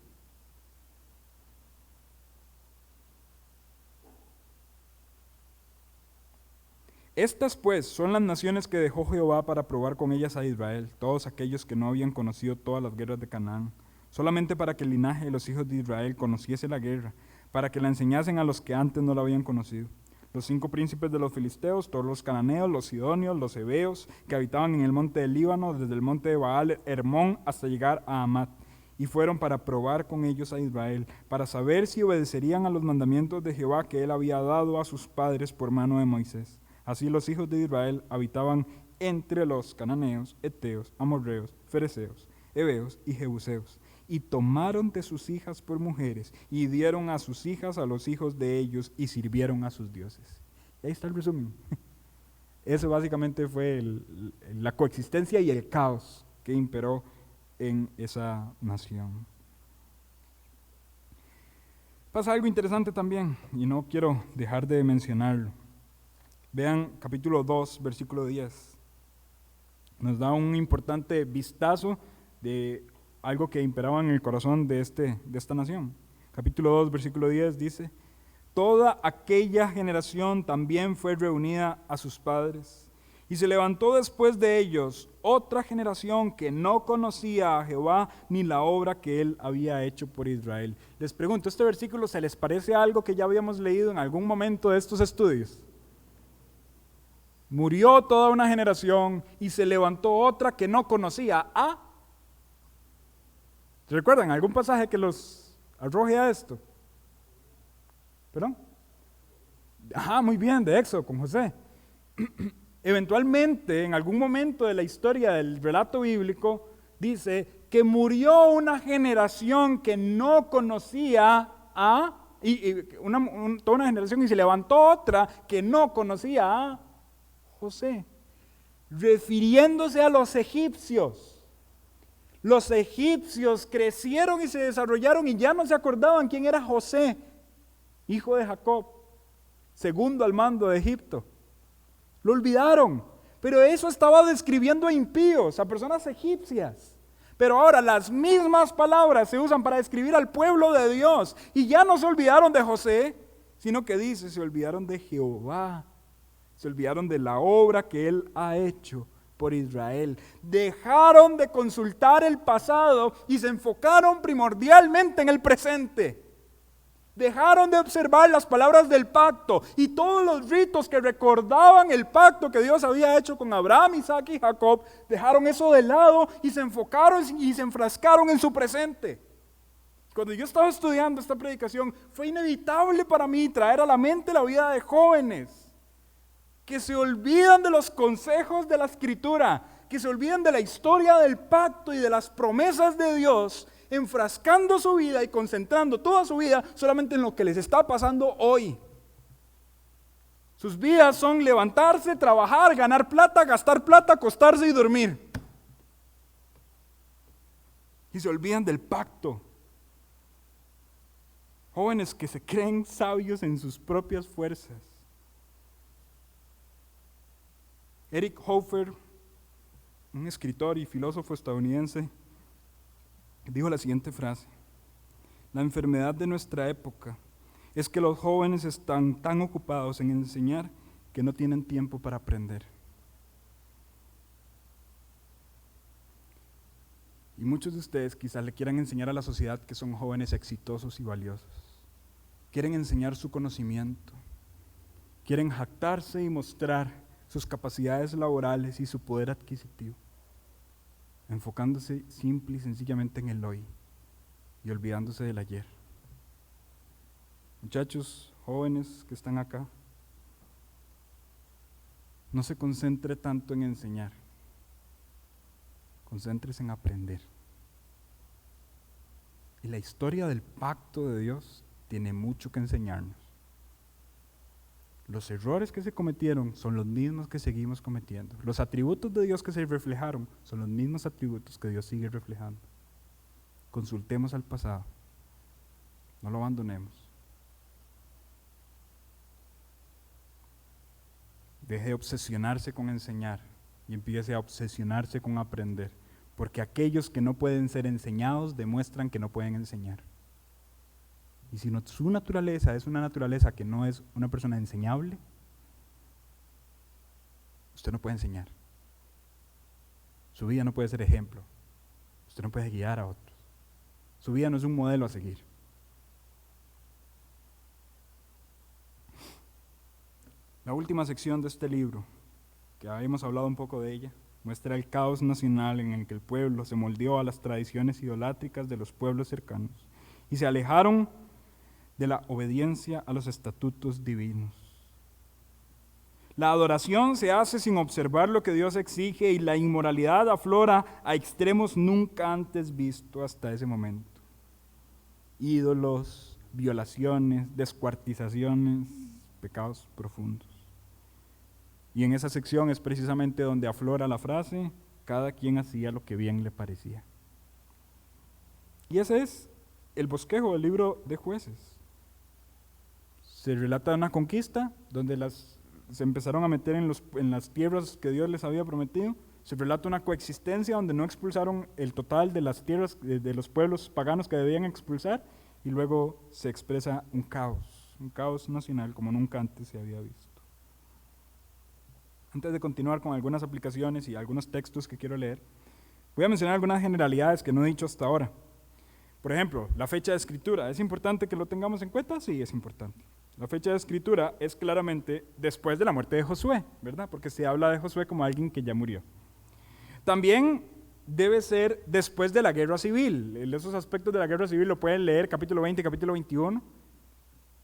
Estas pues son las naciones que dejó Jehová para probar con ellas a Israel, todos aquellos que no habían conocido todas las guerras de Canaán, solamente para que el linaje de los hijos de Israel conociese la guerra, para que la enseñasen a los que antes no la habían conocido. Los 5 príncipes de los filisteos, todos los cananeos, los sidonios, los heveos, que habitaban en el monte del Líbano, desde el monte de Baal Hermón hasta llegar a Amat, y fueron para probar con ellos a Israel, para saber si obedecerían a los mandamientos de Jehová que él había dado a sus padres por mano de Moisés. Así los hijos de Israel habitaban entre los cananeos, heteos, amorreos, fereceos, heveos y jebuseos, y tomaron de sus hijas por mujeres, y dieron a sus hijas a los hijos de ellos, y sirvieron a sus dioses. Y ahí está el resumen. Eso básicamente fue la coexistencia y el caos que imperó en esa nación. Pasa algo interesante también, y no quiero dejar de mencionarlo. Vean capítulo 2, versículo 10. Nos da un importante vistazo de algo que imperaba en el corazón de esta nación. Capítulo 2, versículo 10 dice: toda aquella generación también fue reunida a sus padres, y se levantó después de ellos otra generación que no conocía a Jehová ni la obra que él había hecho por Israel. Les pregunto, ¿este versículo se les parece a algo que ya habíamos leído en algún momento de estos estudios? Murió toda una generación y se levantó otra que no conocía a... ¿Recuerdan algún pasaje que los arroje a esto? ¿Perdón? Muy bien, de Éxodo con José. Eventualmente, en algún momento de la historia del relato bíblico, dice que murió una generación que no conocía a... toda una generación, y se levantó otra que no conocía a José, refiriéndose a los egipcios. Los egipcios crecieron y se desarrollaron y ya no se acordaban quién era José, hijo de Jacob, segundo al mando de Egipto. Lo olvidaron, pero eso estaba describiendo a impíos, a personas egipcias. Pero ahora las mismas palabras se usan para describir al pueblo de Dios. Y ya no se olvidaron de José, sino que dice, se olvidaron de Jehová. Se olvidaron de la obra que Él ha hecho por Israel. Dejaron de consultar el pasado y se enfocaron primordialmente en el presente. Dejaron de observar las palabras del pacto y todos los ritos que recordaban el pacto que Dios había hecho con Abraham, Isaac y Jacob. Dejaron eso de lado y se enfocaron y se enfrascaron en su presente. Cuando yo estaba estudiando esta predicación, fue inevitable para mí traer a la mente la vida de jóvenes que se olvidan de los consejos de la Escritura, que se olvidan de la historia del pacto y de las promesas de Dios, enfrascando su vida y concentrando toda su vida solamente en lo que les está pasando hoy. Sus vidas son levantarse, trabajar, ganar plata, gastar plata, acostarse y dormir. Y se olvidan del pacto. Jóvenes que se creen sabios en sus propias fuerzas. Eric Hoffer, un escritor y filósofo estadounidense, dijo la siguiente frase: la enfermedad de nuestra época es que los jóvenes están tan ocupados en enseñar que no tienen tiempo para aprender. Y muchos de ustedes quizás le quieran enseñar a la sociedad que son jóvenes exitosos y valiosos. Quieren enseñar su conocimiento, quieren jactarse y mostrar sus capacidades laborales y su poder adquisitivo, enfocándose simple y sencillamente en el hoy y olvidándose del ayer. Muchachos, jóvenes que están acá, no se concentre tanto en enseñar, concéntrese en aprender. Y la historia del pacto de Dios tiene mucho que enseñarnos. Los errores que se cometieron son los mismos que seguimos cometiendo. Los atributos de Dios que se reflejaron son los mismos atributos que Dios sigue reflejando. Consultemos al pasado. No lo abandonemos. Deje de obsesionarse con enseñar y empiece a obsesionarse con aprender. Porque aquellos que no pueden ser enseñados demuestran que no pueden enseñar. Y si su naturaleza es una naturaleza que no es una persona enseñable, usted no puede enseñar. Su vida no puede ser ejemplo. Usted no puede guiar a otros. Su vida no es un modelo a seguir. La última sección de este libro, que habíamos hablado un poco de ella, muestra el caos nacional en el que el pueblo se moldeó a las tradiciones idolátricas de los pueblos cercanos y se alejaron de la obediencia a los estatutos divinos. La adoración se hace sin observar lo que Dios exige y la inmoralidad aflora a extremos nunca antes vistos hasta ese momento. Ídolos, violaciones, descuartizaciones, pecados profundos. Y en esa sección es precisamente donde aflora la frase: cada quien hacía lo que bien le parecía. Y ese es el bosquejo del libro de Jueces. Se relata una conquista donde se empezaron a meter en las tierras que Dios les había prometido. Se relata una coexistencia donde no expulsaron el total de las tierras de los pueblos paganos que debían expulsar, y luego se expresa un caos nacional como nunca antes se había visto. Antes de continuar con algunas aplicaciones y algunos textos que quiero leer, voy a mencionar algunas generalidades que no he dicho hasta ahora. Por ejemplo, la fecha de escritura. ¿Es importante que lo tengamos en cuenta? Sí, es importante. La fecha de escritura es claramente después de la muerte de Josué, ¿verdad? Porque se habla de Josué como alguien que ya murió. También debe ser después de la guerra civil. Esos aspectos de la guerra civil lo pueden leer capítulo 20 y capítulo 21,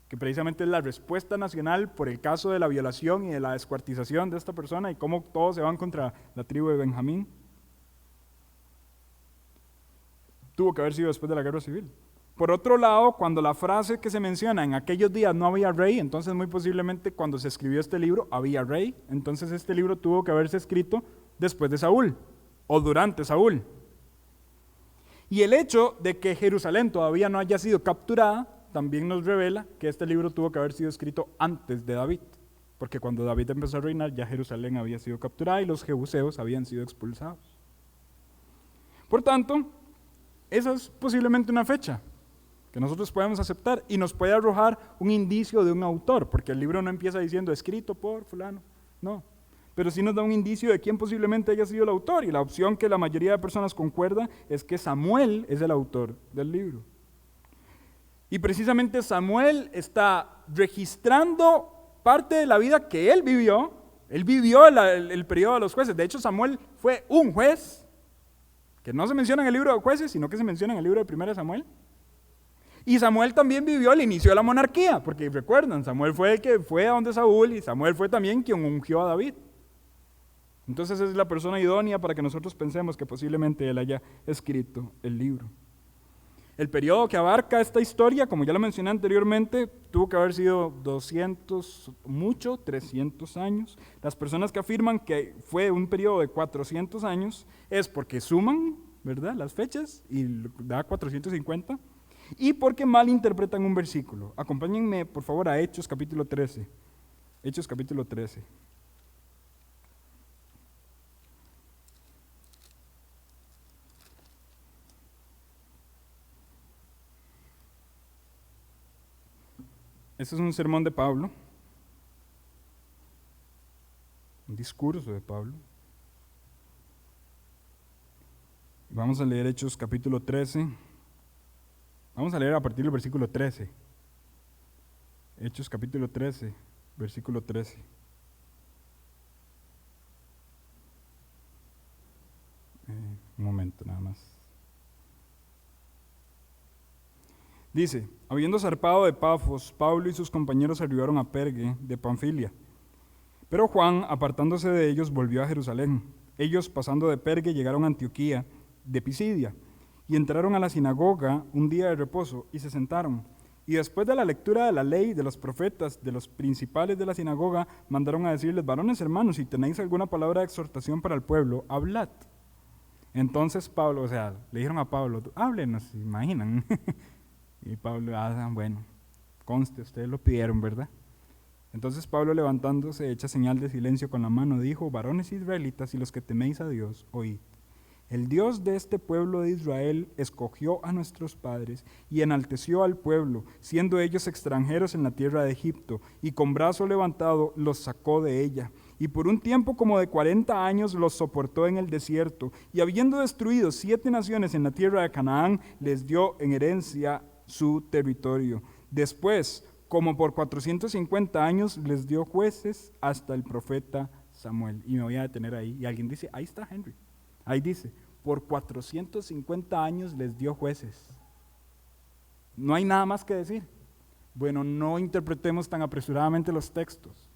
que precisamente es la respuesta nacional por el caso de la violación y de la descuartización de esta persona y cómo todos se van contra la tribu de Benjamín. Tuvo que haber sido después de la guerra civil. Por otro lado, cuando la frase que se menciona en aquellos días no había rey, entonces muy posiblemente cuando se escribió este libro había rey, entonces este libro tuvo que haberse escrito después de Saúl o durante Saúl. Y el hecho de que Jerusalén todavía no haya sido capturada también nos revela que este libro tuvo que haber sido escrito antes de David, porque cuando David empezó a reinar ya Jerusalén había sido capturada y los jebuseos habían sido expulsados. Por tanto, esa es posiblemente una fecha que nosotros podemos aceptar y nos puede arrojar un indicio de un autor, porque el libro no empieza diciendo escrito por fulano, no, pero sí nos da un indicio de quién posiblemente haya sido el autor, y la opción que la mayoría de personas concuerda es que Samuel es el autor del libro. Y precisamente Samuel está registrando parte de la vida que él vivió el periodo de los jueces. De hecho, Samuel fue un juez, que no se menciona en el libro de jueces, sino que se menciona en el libro de 1 Samuel. Y Samuel también vivió el inicio de la monarquía, porque recuerdan, Samuel fue el que fue a donde Saúl y Samuel fue también quien ungió a David. Entonces es la persona idónea para que nosotros pensemos que posiblemente él haya escrito el libro. El periodo que abarca esta historia, como ya lo mencioné anteriormente, tuvo que haber sido 200, mucho, 300 años. Las personas que afirman que fue un periodo de 400 años es porque suman, ¿verdad?, las fechas y da 450. Y porque malinterpretan un versículo. Acompáñenme, por favor, a Hechos capítulo 13. Hechos capítulo 13. Este es un sermón de Pablo, un discurso de Pablo. Vamos a leer Hechos capítulo 13. Vamos a leer a partir del versículo 13. Hechos capítulo 13, versículo 13. Un momento nada más. Dice, habiendo zarpado de Pafos, Pablo y sus compañeros arribaron a Pergue de Panfilia. Pero Juan, apartándose de ellos, volvió a Jerusalén. Ellos, pasando de Pergue, llegaron a Antioquía de Pisidia, y entraron a la sinagoga un día de reposo, y se sentaron. Y después de la lectura de la ley, de los profetas, de los principales de la sinagoga, mandaron a decirles, varones hermanos, si tenéis alguna palabra de exhortación para el pueblo, hablad. Entonces Pablo, le dijeron a Pablo, háblenos, ¿se imaginan? Y Pablo, bueno, conste, ustedes lo pidieron, ¿verdad? Entonces Pablo, levantándose, hecha señal de silencio con la mano, dijo, varones israelitas y los que teméis a Dios, oíd. El Dios de este pueblo de Israel escogió a nuestros padres y enalteció al pueblo, siendo ellos extranjeros en la tierra de Egipto, y con brazo levantado los sacó de ella. Y por un tiempo como de 40 años los soportó en el desierto, y habiendo destruido 7 naciones en la tierra de Canaán, les dio en herencia su territorio. Después, como por 450 años, les dio jueces hasta el profeta Samuel. Y me voy a detener ahí. Y alguien dice, ahí está Henry. Ahí dice, por 450 años les dio jueces. No hay nada más que decir. Bueno, no interpretemos tan apresuradamente los textos.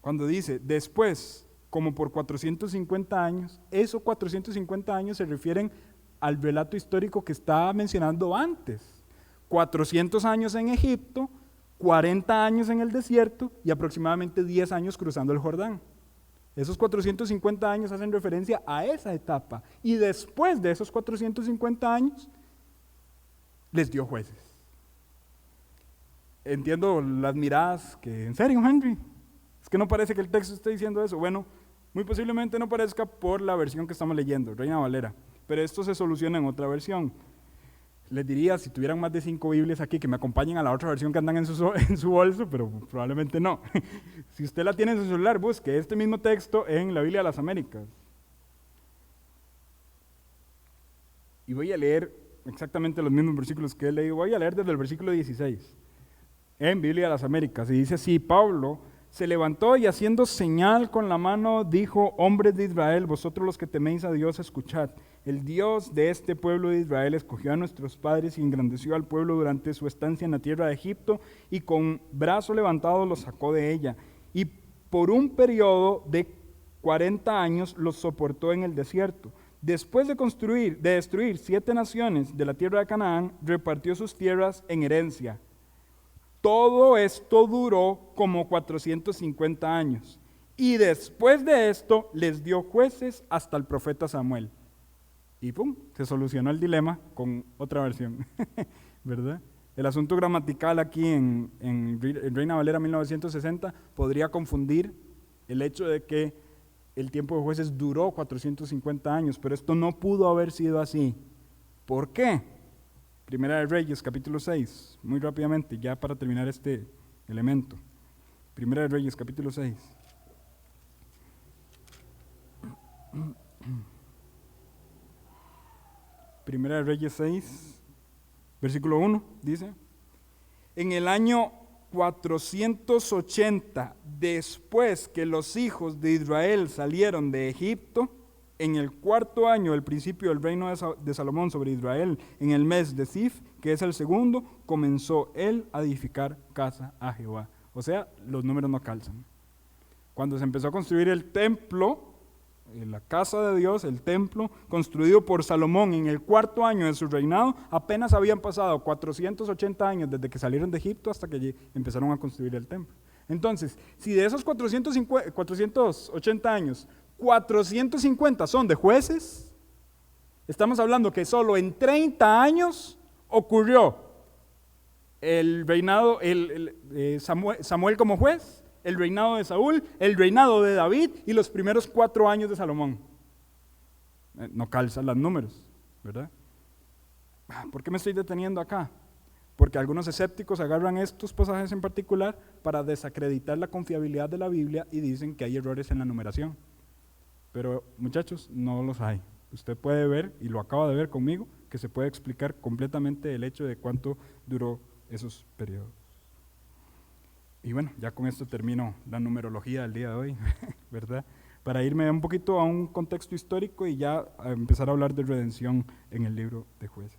Cuando dice, después, como por 450 años, esos 450 años se refieren al relato histórico que estaba mencionando antes. 400 años en Egipto, 40 años en el desierto y aproximadamente 10 años cruzando el Jordán. Esos 450 años hacen referencia a esa etapa. Y después de esos 450 años, les dio jueces. Entiendo las miradas que, ¿en serio, Henry? Es que no parece que el texto esté diciendo eso. Bueno, muy posiblemente no parezca por la versión que estamos leyendo, Reina Valera. Pero esto se soluciona en otra versión. Les diría, si tuvieran más de 5 Biblias aquí, que me acompañen a la otra versión que andan en su bolso, pero probablemente no. Si usted la tiene en su celular, busque este mismo texto en la Biblia de las Américas. Y voy a leer exactamente los mismos versículos que he leído. Voy a leer desde el versículo 16, en Biblia de las Américas. Y dice así, Pablo se levantó y haciendo señal con la mano, dijo, hombres de Israel, vosotros los que teméis a Dios, escuchad. El Dios de este pueblo de Israel escogió a nuestros padres y engrandeció al pueblo durante su estancia en la tierra de Egipto y con brazo levantado los sacó de ella. Y por un periodo de 40 años los soportó en el desierto. Después de destruir 7 naciones de la tierra de Canaán, repartió sus tierras en herencia. Todo esto duró como 450 años. Y después de esto les dio jueces hasta el profeta Samuel. y ¡pum!, se solucionó el dilema con otra versión, ¿verdad? El asunto gramatical aquí en Reina Valera 1960 podría confundir el hecho de que el tiempo de jueces duró 450 años, pero esto no pudo haber sido así. ¿Por qué? Primera de Reyes, capítulo 6, muy rápidamente, ya para terminar este elemento. Primera de Reyes, capítulo 6. Primera de Reyes 6, versículo 1, dice: en el año 480, después que los hijos de Israel salieron de Egipto, en el cuarto año del principio del reino de Salomón sobre Israel, en el mes de Sif, que es el segundo, comenzó él a edificar casa a Jehová. O sea, los números no calzan. Cuando se empezó a construir el templo, la casa de Dios, el templo, construido por Salomón en el cuarto año de su reinado, apenas habían pasado 480 años desde que salieron de Egipto hasta que empezaron a construir el templo. Entonces, si de esos 480 años, 450 son de jueces, estamos hablando que solo en 30 años ocurrió el reinado, Samuel como juez, el reinado de Saúl, el reinado de David y los primeros 4 años de Salomón. No calzan los números, ¿verdad? ¿Por qué me estoy deteniendo acá? Porque algunos escépticos agarran estos pasajes en particular para desacreditar la confiabilidad de la Biblia y dicen que hay errores en la numeración. Pero muchachos, no los hay. Usted puede ver, y lo acaba de ver conmigo, que se puede explicar completamente el hecho de cuánto duró esos periodos. Y bueno, ya con esto termino la numerología del día de hoy, ¿verdad? Para irme un poquito a un contexto histórico y ya a empezar a hablar de redención en el libro de Jueces.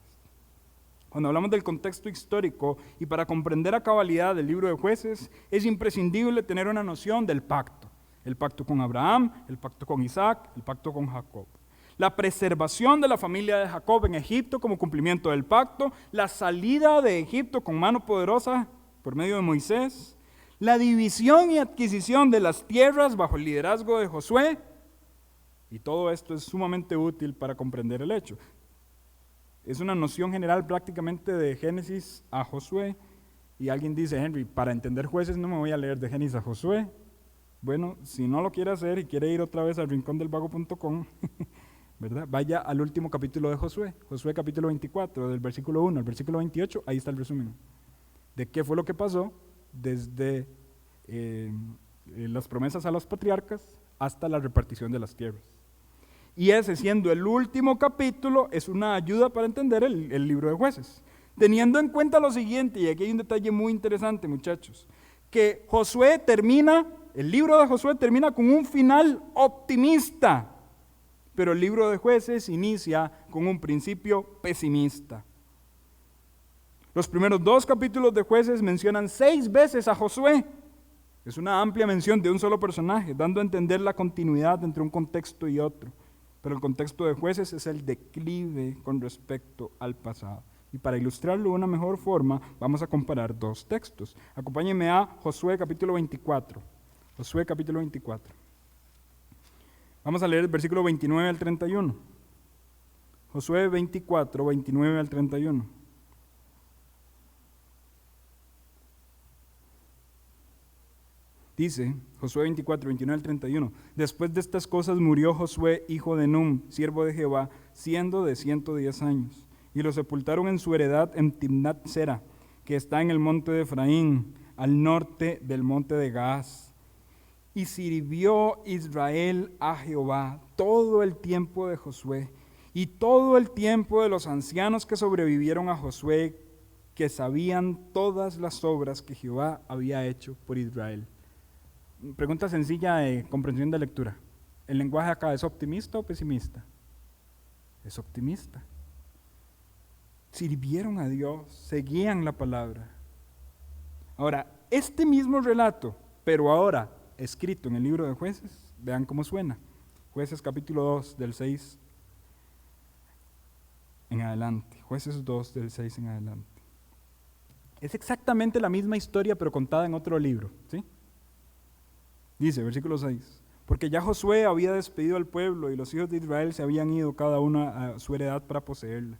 Cuando hablamos del contexto histórico y para comprender a cabalidad el libro de Jueces, es imprescindible tener una noción del pacto. El pacto con Abraham, el pacto con Isaac, el pacto con Jacob. La preservación de la familia de Jacob en Egipto como cumplimiento del pacto, la salida de Egipto con mano poderosa por medio de Moisés, la división y adquisición de las tierras bajo el liderazgo de Josué, y todo esto es sumamente útil para comprender el hecho. Es una noción general prácticamente de Génesis a Josué, y alguien dice: Henry, para entender Jueces no me voy a leer de Génesis a Josué. Bueno, si no lo quiere hacer y quiere ir otra vez al rincondelvago.com, ¿verdad? Vaya al último capítulo de Josué, Josué capítulo 24, del versículo 1 al versículo 28, ahí está el resumen de qué fue lo que pasó desde las promesas a los patriarcas hasta la repartición de las tierras. Y ese, siendo el último capítulo, es una ayuda para entender el libro de Jueces. Teniendo en cuenta lo siguiente, y aquí hay un detalle muy interesante, muchachos, que Josué termina, el libro de Josué termina con un final optimista, pero el libro de Jueces inicia con un principio pesimista. Los primeros 2 capítulos de Jueces mencionan 6 veces a Josué. Es una amplia mención de un solo personaje, dando a entender la continuidad entre un contexto y otro. Pero el contexto de Jueces es el declive con respecto al pasado. Y para ilustrarlo de una mejor forma, vamos a comparar 2 textos. Acompáñenme a Josué capítulo 24. Josué capítulo 24. Vamos a leer el versículo 29 al 31. Josué 24, 29 al 31. Dice Josué 24, 29 al 31. Después de estas cosas murió Josué, hijo de Num, siervo de Jehová, siendo de 110 años. Y lo sepultaron en su heredad en Timnat Sera, que está en el monte de Efraín, al norte del monte de Gaas. Y sirvió Israel a Jehová todo el tiempo de Josué y todo el tiempo de los ancianos que sobrevivieron a Josué, que sabían todas las obras que Jehová había hecho por Israel. Pregunta sencilla de comprensión de lectura. ¿El lenguaje acá es optimista o pesimista? Es optimista. Sirvieron a Dios, seguían la palabra. Ahora, este mismo relato, pero ahora escrito en el libro de Jueces, vean cómo suena. Jueces capítulo 2 del 6 en adelante. Jueces 2 del 6 en adelante. Es exactamente la misma historia, pero contada en otro libro, ¿sí? Dice, versículo 6. porque ya Josué había despedido al pueblo y los hijos de Israel se habían ido cada uno a su heredad para poseerla.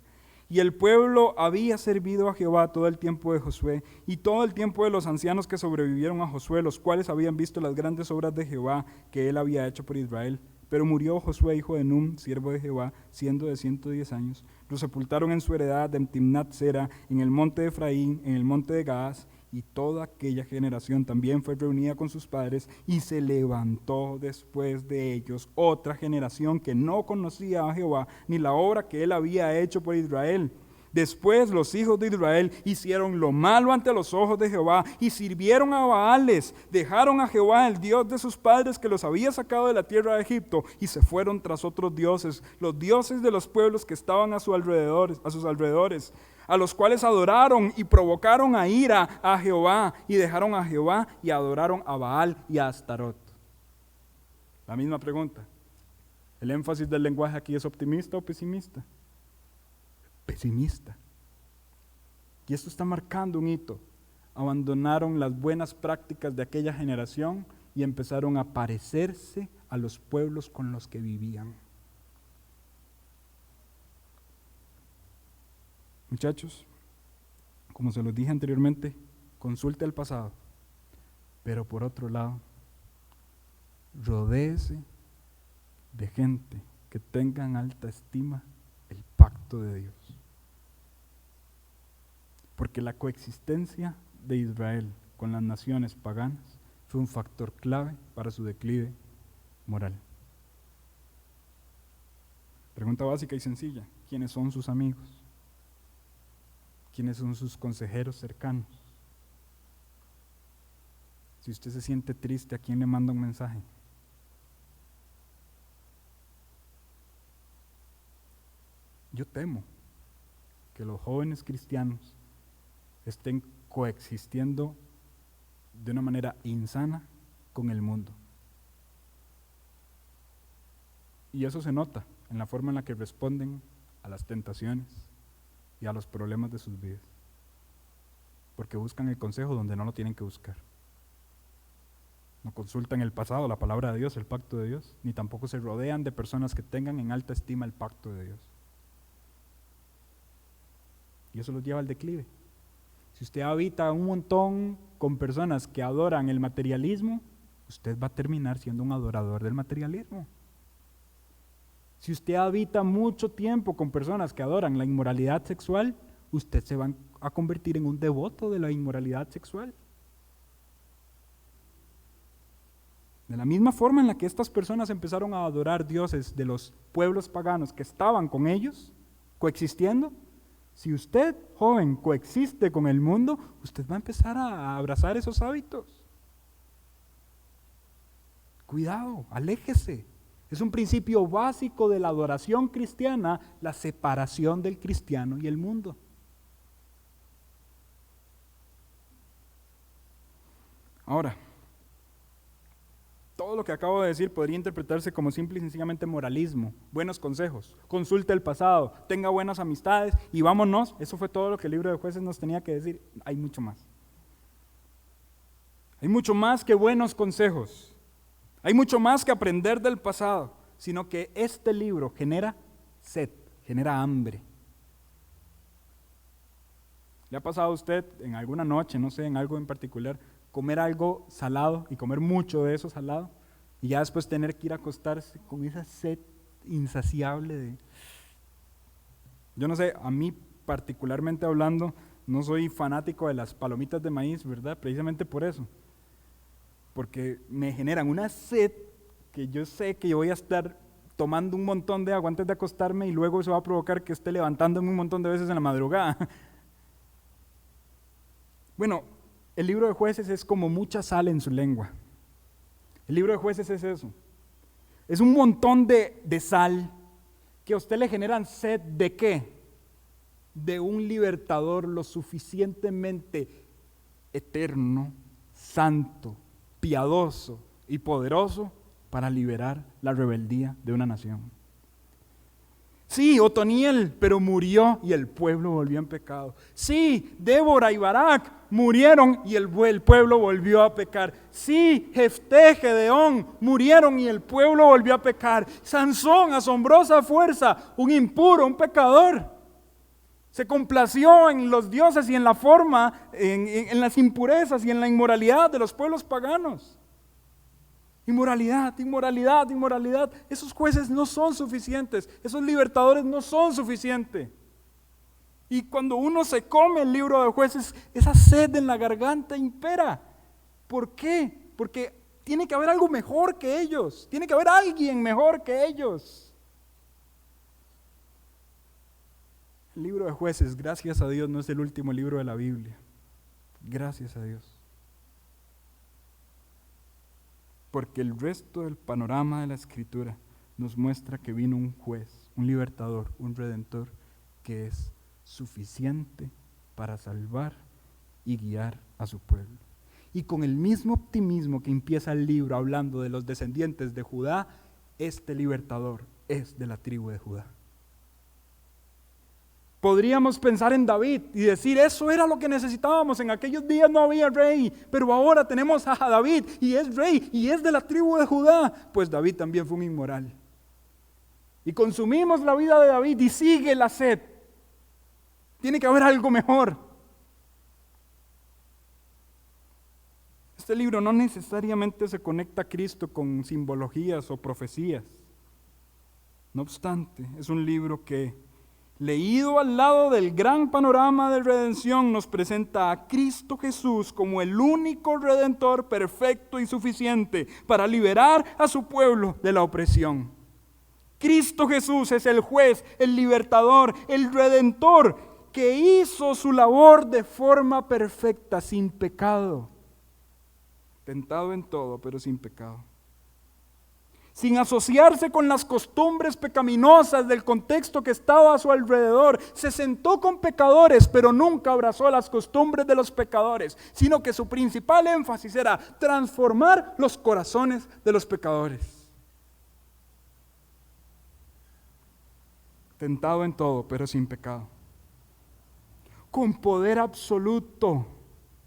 Y el pueblo había servido a Jehová todo el tiempo de Josué y todo el tiempo de los ancianos que sobrevivieron a Josué, los cuales habían visto las grandes obras de Jehová que él había hecho por Israel. Pero murió Josué, hijo de Nun, siervo de Jehová, siendo de 110 años. Lo sepultaron en su heredad en Timnat Sera, en el monte de Efraín, en el monte de Gaas, y toda aquella generación también fue reunida con sus padres, y se levantó después de ellos otra generación que no conocía a Jehová, ni la obra que él había hecho por Israel. Después los hijos de Israel hicieron lo malo ante los ojos de Jehová y sirvieron a Baales, dejaron a Jehová el Dios de sus padres que los había sacado de la tierra de Egipto y se fueron tras otros dioses, los dioses de los pueblos que estaban a sus alrededores, a los cuales adoraron y provocaron a ira a Jehová y dejaron a Jehová y adoraron a Baal y a Astarot. La misma pregunta. ¿El énfasis del lenguaje aquí es optimista o pesimista? Pesimista. Y esto está marcando un hito. Abandonaron las buenas prácticas de aquella generación y empezaron a parecerse a los pueblos con los que vivían. Muchachos, como se los dije anteriormente, consulte el pasado, pero por otro lado, rodéese de gente que tenga en alta estima el pacto de Dios. Porque la coexistencia de Israel con las naciones paganas fue un factor clave para su declive moral. Pregunta básica y sencilla: ¿quiénes son sus amigos? ¿Quiénes son sus consejeros cercanos? Si usted se siente triste, ¿a quién le manda un mensaje? Yo temo que los jóvenes cristianos estén coexistiendo de una manera insana con el mundo. Y eso se nota en la forma en la que responden a las tentaciones y a los problemas de sus vidas. Porque buscan el consejo donde no lo tienen que buscar. No consultan el pasado, la palabra de Dios, el pacto de Dios, ni tampoco se rodean de personas que tengan en alta estima el pacto de Dios. Y eso los lleva al declive. Si usted habita un montón con personas que adoran el materialismo, usted va a terminar siendo un adorador del materialismo. Si usted habita mucho tiempo con personas que adoran la inmoralidad sexual, usted se va a convertir en un devoto de la inmoralidad sexual. De la misma forma en la que estas personas empezaron a adorar dioses de los pueblos paganos que estaban con ellos, coexistiendo, si usted, joven, coexiste con el mundo, usted va a empezar a abrazar esos hábitos. Cuidado, aléjese. Es un principio básico de la adoración cristiana, la separación del cristiano y el mundo. Ahora, todo lo que acabo de decir podría interpretarse como simple y sencillamente moralismo, buenos consejos, consulte el pasado, tenga buenas amistades y vámonos. Eso fue todo lo que el libro de Jueces nos tenía que decir. Hay mucho más. Hay mucho más que buenos consejos. Hay mucho más que aprender del pasado, sino que este libro genera sed, genera hambre. ¿Le ha pasado a usted en alguna noche, no sé, en algo en particular, comer algo salado y comer mucho de eso salado y ya después tener que ir a acostarse con esa sed insaciable de... Yo no sé, a mí particularmente hablando, no soy fanático de las palomitas de maíz, ¿verdad? Precisamente por eso. Porque me generan una sed que yo sé que yo voy a estar tomando un montón de agua antes de acostarme y luego eso va a provocar que esté levantándome un montón de veces en la madrugada. Bueno, el libro de Jueces es como mucha sal en su lengua. El libro de Jueces es eso. Es un montón de sal que a usted le generan sed ¿de qué? De un libertador lo suficientemente eterno, santo, piadoso y poderoso para liberar la rebeldía de una nación. Sí, Otoniel, pero murió y el pueblo volvió en pecado. Sí, Débora y Barak, murieron y el pueblo volvió a pecar. Sí, Jefté, Gedeón murieron y el pueblo volvió a pecar. Sansón, asombrosa fuerza, un impuro, un pecador. Se complació en los dioses y en la forma, en las impurezas y en la inmoralidad de los pueblos paganos. Inmoralidad, inmoralidad, inmoralidad. Esos jueces no son suficientes. Esos libertadores no son suficientes. Y cuando uno se come el libro de Jueces, esa sed en la garganta impera. ¿Por qué? Porque tiene que haber algo mejor que ellos. Tiene que haber alguien mejor que ellos. El libro de Jueces, gracias a Dios, no es el último libro de la Biblia. Gracias a Dios. Porque el resto del panorama de la Escritura nos muestra que vino un juez, un libertador, un redentor, que es suficiente para salvar y guiar a su pueblo. Y con el mismo optimismo que empieza el libro hablando de los descendientes de Judá, este libertador es de la tribu de Judá. Podríamos pensar en David y decir, eso era lo que necesitábamos, en aquellos días no había rey, pero ahora tenemos a David y es rey y es de la tribu de Judá. Pues David también fue un inmoral. Y consumimos la vida de David y sigue la sed. Tiene que haber algo mejor. Este libro no necesariamente se conecta a Cristo con simbologías o profecías. No obstante, es un libro que, leído al lado del gran panorama de redención, nos presenta a Cristo Jesús como el único redentor perfecto y suficiente para liberar a su pueblo de la opresión. Cristo Jesús es el juez, el libertador, el redentor que hizo su labor de forma perfecta, sin pecado. Tentado en todo, pero sin pecado. Sin asociarse con las costumbres pecaminosas del contexto que estaba a su alrededor. Se sentó con pecadores, pero nunca abrazó las costumbres de los pecadores, sino que su principal énfasis era transformar los corazones de los pecadores. Tentado en todo, pero sin pecado. Con poder absoluto,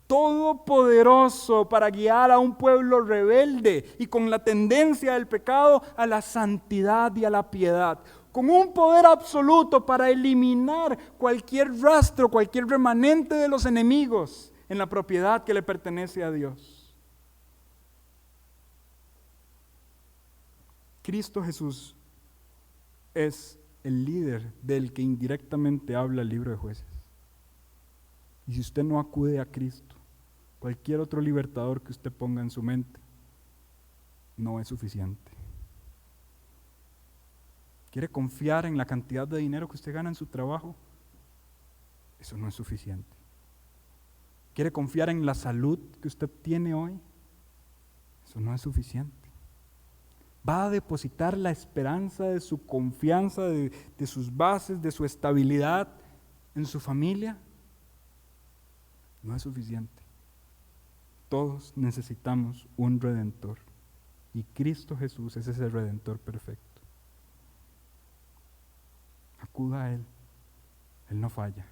todopoderoso para guiar a un pueblo rebelde y con la tendencia del pecado a la santidad y a la piedad. Con un poder absoluto para eliminar cualquier rastro, cualquier remanente de los enemigos en la propiedad que le pertenece a Dios. Cristo Jesús es el líder del que indirectamente habla el libro de Jueces. Y si usted no acude a Cristo, cualquier otro libertador que usted ponga en su mente no es suficiente. ¿Quiere confiar en la cantidad de dinero que usted gana en su trabajo? Eso no es suficiente. ¿Quiere confiar en la salud que usted tiene hoy? Eso no es suficiente. ¿Va a depositar la esperanza de su confianza, de sus bases, de su estabilidad en su familia? No es suficiente. Todos necesitamos un redentor y Cristo Jesús es ese redentor perfecto. Acuda a Él. Él no falla.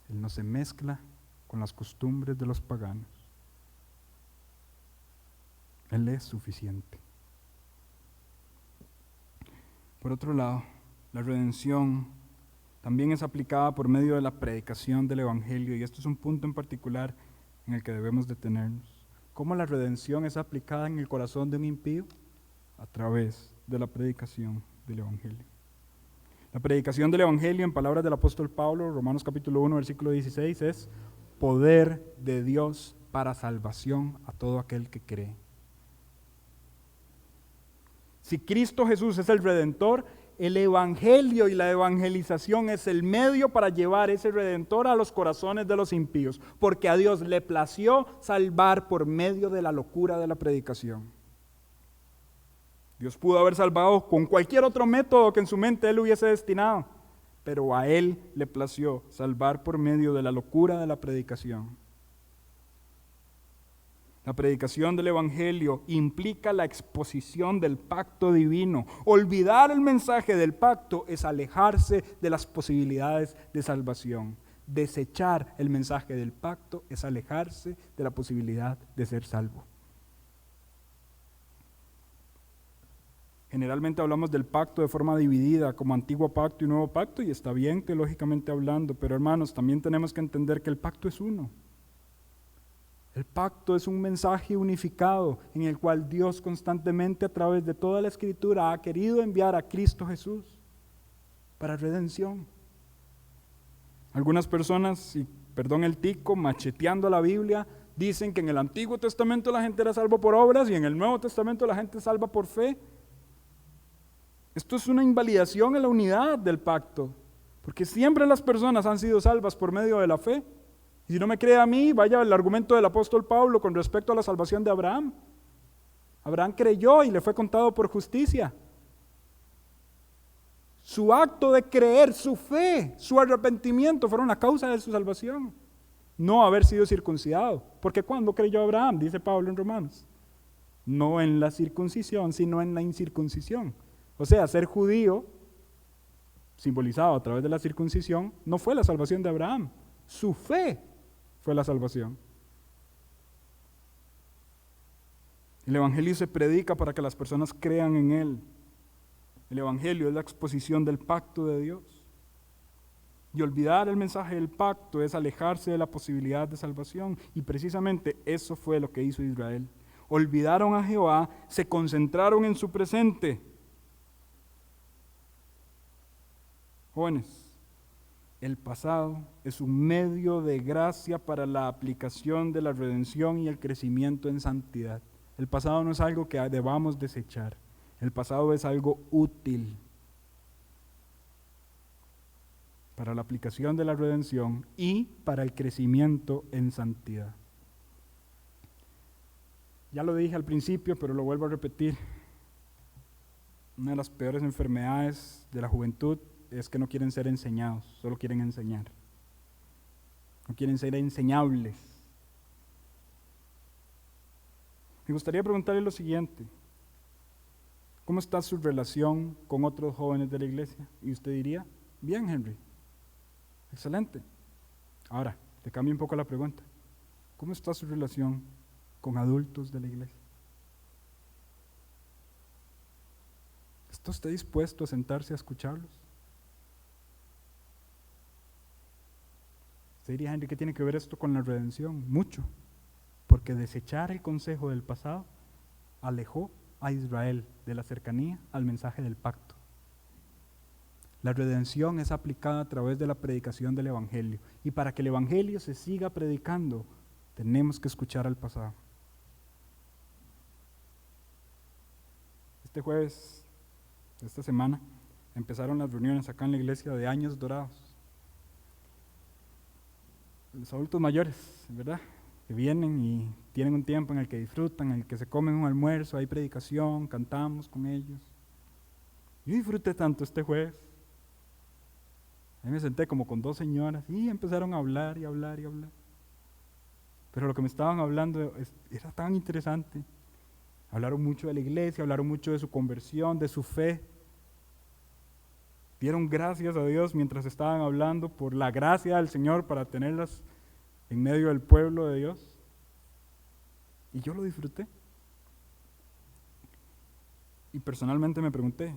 Él no se mezcla con las costumbres de los paganos. Él es suficiente. Por otro lado, la redención también es aplicada por medio de la predicación del Evangelio, y esto es un punto en particular en el que debemos detenernos. ¿Cómo la redención es aplicada en el corazón de un impío? A través de la predicación del Evangelio. La predicación del Evangelio, en palabras del apóstol Pablo, Romanos capítulo 1, versículo 16, es poder de Dios para salvación a todo aquel que cree. Si Cristo Jesús es el Redentor, el Evangelio y la evangelización es el medio para llevar ese Redentor a los corazones de los impíos, porque a Dios le plació salvar por medio de la locura de la predicación. Dios pudo haber salvado con cualquier otro método que en su mente Él hubiese destinado, pero a Él le plació salvar por medio de la locura de la predicación. La predicación del Evangelio implica la exposición del pacto divino. Olvidar el mensaje del pacto es alejarse de las posibilidades de salvación. Desechar el mensaje del pacto es alejarse de la posibilidad de ser salvo. Generalmente hablamos del pacto de forma dividida, como antiguo pacto y nuevo pacto, y está bien teológicamente hablando, pero hermanos, también tenemos que entender que el pacto es uno. El pacto es un mensaje unificado en el cual Dios constantemente a través de toda la Escritura ha querido enviar a Cristo Jesús para redención. Algunas personas, y perdón el tico, macheteando la Biblia, dicen que en el Antiguo Testamento la gente era salva por obras y en el Nuevo Testamento la gente es salva por fe. Esto es una invalidación en la unidad del pacto, porque siempre las personas han sido salvas por medio de la fe. Y si no me cree a mí, vaya al argumento del apóstol Pablo con respecto a la salvación de Abraham. Abraham creyó y le fue contado por justicia. Su acto de creer, su fe, su arrepentimiento fueron la causa de su salvación. No haber sido circuncidado. Porque ¿cuándo creyó Abraham? Dice Pablo en Romanos. No en la circuncisión, sino en la incircuncisión. O sea, ser judío, simbolizado a través de la circuncisión, no fue la salvación de Abraham. Su fe fue la salvación. El Evangelio se predica para que las personas crean en él. El Evangelio es la exposición del pacto de Dios. Y olvidar el mensaje del pacto es alejarse de la posibilidad de salvación. Y precisamente eso fue lo que hizo Israel. Olvidaron a Jehová, se concentraron en su presente. Jóvenes, el pasado es un medio de gracia para la aplicación de la redención y el crecimiento en santidad. El pasado no es algo que debamos desechar. El pasado es algo útil para la aplicación de la redención y para el crecimiento en santidad. Ya lo dije al principio, pero lo vuelvo a repetir. Una de las peores enfermedades de la juventud es que no quieren ser enseñados, solo quieren enseñar. No quieren ser enseñables. Me gustaría preguntarle lo siguiente: ¿cómo está su relación con otros jóvenes de la iglesia? Y usted diría, bien, Henry, excelente. Ahora, te cambio un poco la pregunta. ¿Cómo está su relación con adultos de la iglesia? ¿Está usted dispuesto a sentarse a escucharlos? Usted diría, Henry, ¿qué tiene que ver esto con la redención? Mucho, porque desechar el consejo del pasado alejó a Israel de la cercanía al mensaje del pacto. La redención es aplicada a través de la predicación del Evangelio, y para que el Evangelio se siga predicando, tenemos que escuchar al pasado. Este jueves, esta semana, empezaron las reuniones acá en la iglesia de Años Dorados. Los adultos mayores, ¿verdad?, que vienen y tienen un tiempo en el que disfrutan, en el que se comen un almuerzo, hay predicación, cantamos con ellos. Yo disfruté tanto este jueves. Ahí me senté como con dos señoras y empezaron a hablar y hablar y hablar. Pero lo que me estaban hablando era tan interesante. Hablaron mucho de la iglesia, hablaron mucho de su conversión, de su fe. Dieron gracias a Dios mientras estaban hablando por la gracia del Señor para tenerlas en medio del pueblo de Dios. Y yo lo disfruté. Y personalmente me pregunté,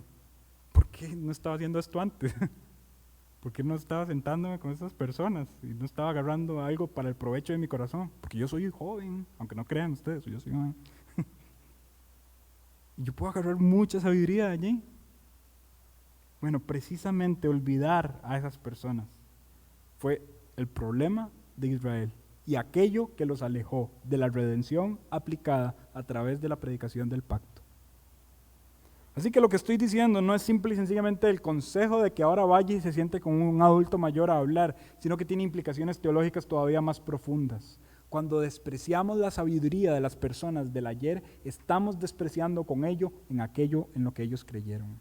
¿por qué no estaba haciendo esto antes? ¿Por qué no estaba sentándome con esas personas y no estaba agarrando algo para el provecho de mi corazón? Porque yo soy joven, aunque no crean ustedes, yo soy joven. Y yo puedo agarrar mucha sabiduría de allí. Bueno, precisamente olvidar a esas personas fue el problema de Israel y aquello que los alejó de la redención aplicada a través de la predicación del pacto. Así que lo que estoy diciendo no es simple y sencillamente el consejo de que ahora vaya y se siente con un adulto mayor a hablar, sino que tiene implicaciones teológicas todavía más profundas. Cuando despreciamos la sabiduría de las personas del ayer, estamos despreciando con ello en aquello en lo que ellos creyeron.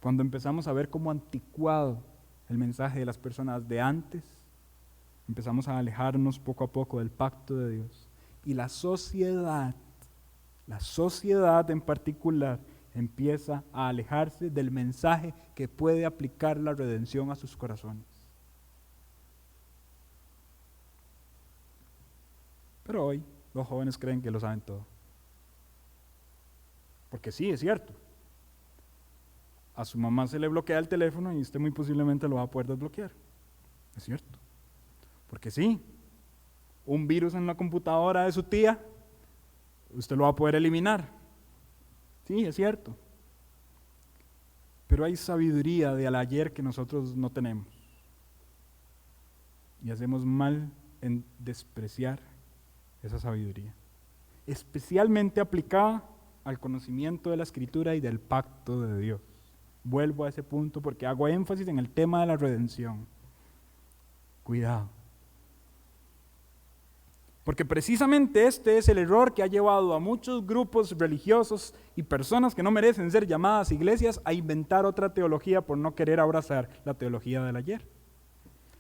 Cuando empezamos a ver como anticuado el mensaje de las personas de antes, empezamos a alejarnos poco a poco del pacto de Dios. Y la sociedad en particular, empieza a alejarse del mensaje que puede aplicar la redención a sus corazones. Pero hoy los jóvenes creen que lo saben todo. Porque sí, es cierto. A su mamá se le bloquea el teléfono y usted muy posiblemente lo va a poder desbloquear. Es cierto. Porque sí, un virus en la computadora de su tía, usted lo va a poder eliminar. Sí, es cierto. Pero hay sabiduría del ayer que nosotros no tenemos. Y hacemos mal en despreciar esa sabiduría. Especialmente aplicada al conocimiento de la Escritura y del pacto de Dios. Vuelvo a ese punto porque hago énfasis en el tema de la redención. Cuidado. Porque precisamente este es el error que ha llevado a muchos grupos religiosos y personas que no merecen ser llamadas iglesias a inventar otra teología por no querer abrazar la teología del ayer.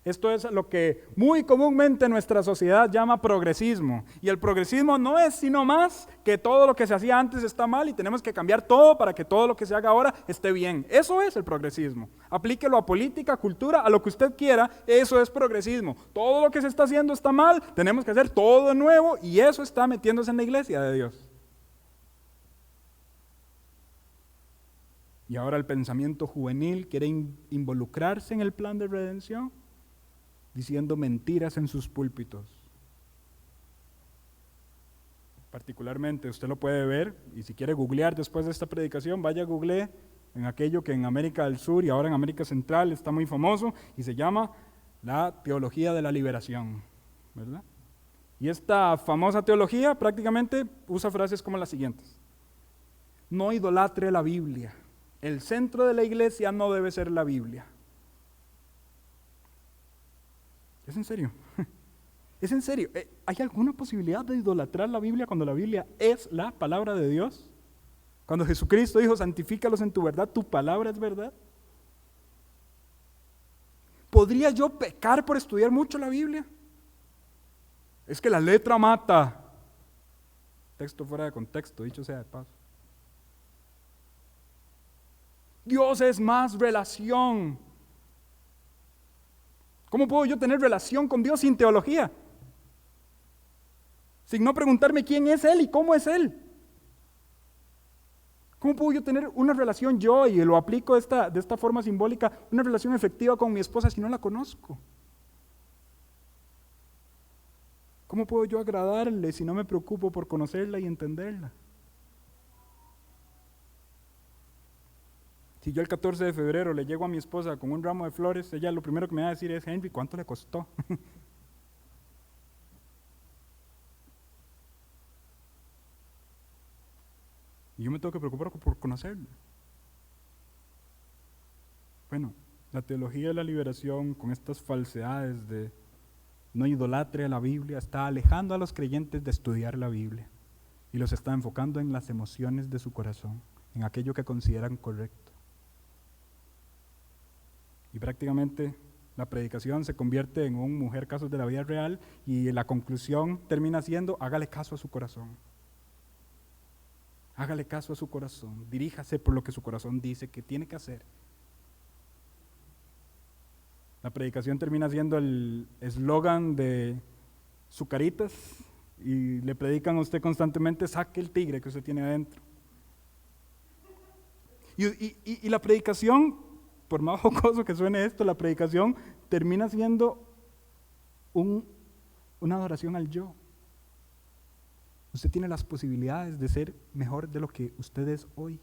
Esto es lo que muy comúnmente nuestra sociedad llama progresismo. Y el progresismo no es sino más que todo lo que se hacía antes está mal y tenemos que cambiar todo para que todo lo que se haga ahora esté bien. Eso es el progresismo. Aplíquelo a política, cultura, a lo que usted quiera, eso es progresismo. Todo lo que se está haciendo está mal, tenemos que hacer todo de nuevo y eso está metiéndose en la iglesia de Dios. Y ahora el pensamiento juvenil quiere involucrarse en el plan de redención, diciendo mentiras en sus púlpitos. Particularmente, usted lo puede ver, y si quiere googlear después de esta predicación, vaya a googlear en aquello que en América del Sur y ahora en América Central está muy famoso, y se llama la teología de la liberación, ¿verdad? Y esta famosa teología prácticamente usa frases como las siguientes: no idolatre la Biblia, el centro de la iglesia no debe ser la Biblia. ¿Es en serio? ¿Es en serio? ¿Hay alguna posibilidad de idolatrar la Biblia cuando la Biblia es la palabra de Dios? Cuando Jesucristo dijo, santifícalos en tu verdad, tu palabra es verdad. ¿Podría yo pecar por estudiar mucho la Biblia? Es que la letra mata. Texto fuera de contexto, dicho sea de paso. Dios es más relación. ¿Cómo puedo yo tener relación con Dios sin teología? Sin no preguntarme quién es Él y cómo es Él. ¿Cómo puedo yo tener una relación yo, y lo aplico de esta forma simbólica, una relación efectiva con mi esposa si no la conozco? ¿Cómo puedo yo agradarle si no me preocupo por conocerla y entenderla? Si yo el 14 de febrero le llego a mi esposa con un ramo de flores, ella lo primero que me va a decir es, Henry, ¿cuánto le costó? Y yo me tengo que preocupar por conocerla. Bueno, la teología de la liberación con estas falsedades de no idolatre a la Biblia está alejando a los creyentes de estudiar la Biblia y los está enfocando en las emociones de su corazón, en aquello que consideran correcto. Y prácticamente la predicación se convierte en un mujer casos de la vida real y la conclusión termina siendo, hágale caso a su corazón. Hágale caso a su corazón, diríjase por lo que su corazón dice que tiene que hacer. La predicación termina siendo el eslogan de Zucaritas y le predican a usted constantemente, saque el tigre que usted tiene adentro. Y la predicación, por más jocoso que suene esto, la predicación termina siendo una adoración al yo. Usted tiene las posibilidades de ser mejor de lo que usted es hoy.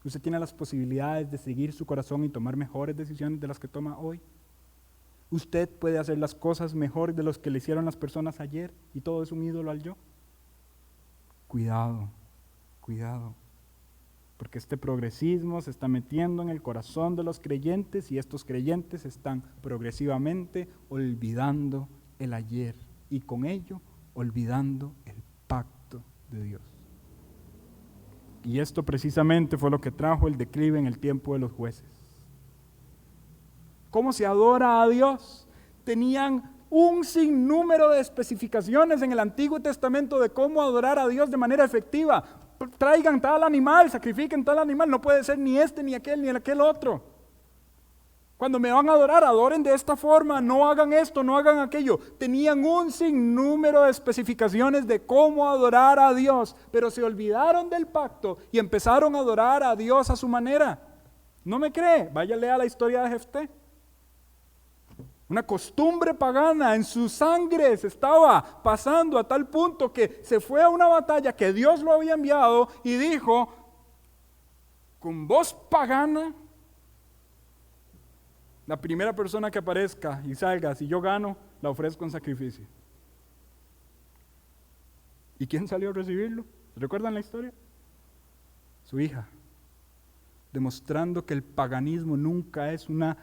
Usted tiene las posibilidades de seguir su corazón y tomar mejores decisiones de las que toma hoy. Usted puede hacer las cosas mejor de los que le hicieron las personas ayer y todo es un ídolo al yo. Cuidado, cuidado. Porque este progresismo se está metiendo en el corazón de los creyentes y estos creyentes están progresivamente olvidando el ayer y con ello olvidando el pacto de Dios. Y esto precisamente fue lo que trajo el declive en el tiempo de los jueces. ¿Cómo se adora a Dios? Tenían un sinnúmero de especificaciones en el Antiguo Testamento de cómo adorar a Dios de manera efectiva. traigan tal animal, sacrifiquen tal animal, no puede ser ni este, ni aquel otro. Cuando me van a adorar, adoren de esta forma, no hagan esto, no hagan aquello. Tenían un sinnúmero de especificaciones de cómo adorar a Dios, pero se olvidaron del pacto y empezaron a adorar a Dios a su manera. ¿No me cree? Vaya, lea la historia de Jefté. Una costumbre pagana en su sangre se estaba pasando a tal punto que se fue a una batalla que Dios lo había enviado y dijo, con voz pagana, la primera persona que aparezca y salga, si yo gano, la ofrezco en sacrificio. ¿Y quién salió a recibirlo? ¿Recuerdan la historia? Su hija, demostrando que el paganismo nunca es una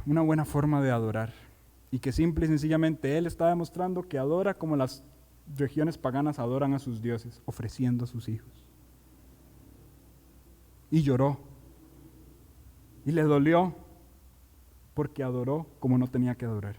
buena forma de adorar, y que simple y sencillamente él está demostrando que adora como las regiones paganas adoran a sus dioses, ofreciendo a sus hijos. Y lloró, y le dolió, porque adoró como no tenía que adorar.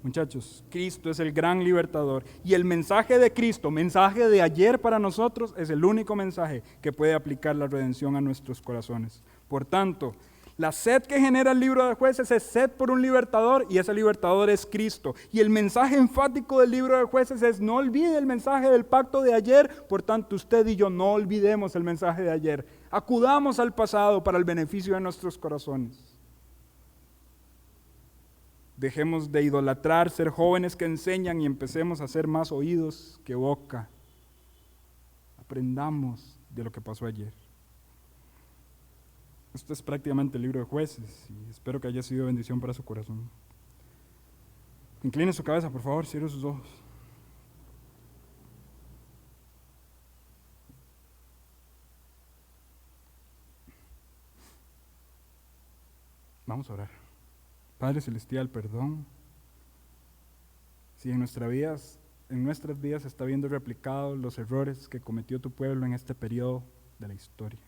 Muchachos, Cristo es el gran libertador, y el mensaje de Cristo, mensaje de ayer para nosotros, es el único mensaje que puede aplicar la redención a nuestros corazones. Por tanto, la sed que genera el libro de Jueces es sed por un libertador, y ese libertador es Cristo. Y el mensaje enfático del libro de Jueces es: no olvide el mensaje del pacto de ayer. Por tanto, usted y yo no olvidemos el mensaje de ayer. Acudamos al pasado para el beneficio de nuestros corazones. Dejemos de idolatrar, ser jóvenes que enseñan, y empecemos a ser más oídos que boca. Aprendamos de lo que pasó ayer. Esto es prácticamente el libro de Jueces, y espero que haya sido bendición para su corazón. Incline su cabeza, por favor, cierre sus ojos. Vamos a orar. Padre Celestial, perdón. Si en nuestras vidas se está viendo replicados los errores que cometió tu pueblo en este periodo de la historia.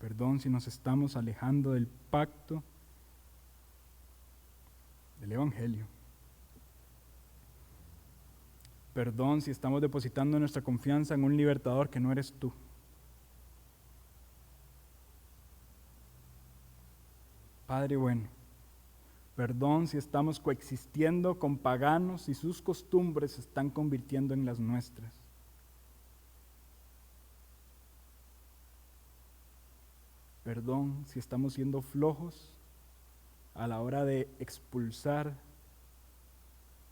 Perdón si nos estamos alejando del pacto del Evangelio. Perdón si estamos depositando nuestra confianza en un libertador que no eres tú. Padre bueno, perdón si estamos coexistiendo con paganos y sus costumbres se están convirtiendo en las nuestras. Perdón si estamos siendo flojos a la hora de expulsar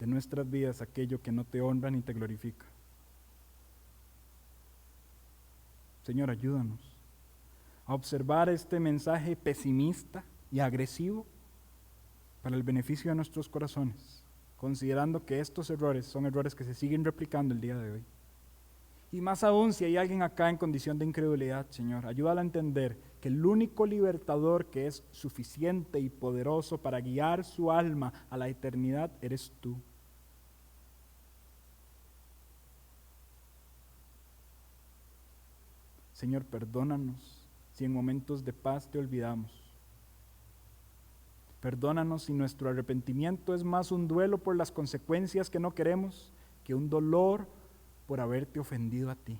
de nuestras vidas aquello que no te honra ni te glorifica. Señor, ayúdanos a observar este mensaje pesimista y agresivo para el beneficio de nuestros corazones, considerando que estos errores son errores que se siguen replicando el día de hoy. Y más aún, si hay alguien acá en condición de incredulidad, Señor, ayúdala a entender que el único libertador que es suficiente y poderoso para guiar su alma a la eternidad eres tú. Señor, perdónanos si en momentos de paz te olvidamos. Perdónanos si nuestro arrepentimiento es más un duelo por las consecuencias que no queremos que un dolor por haberte ofendido a ti.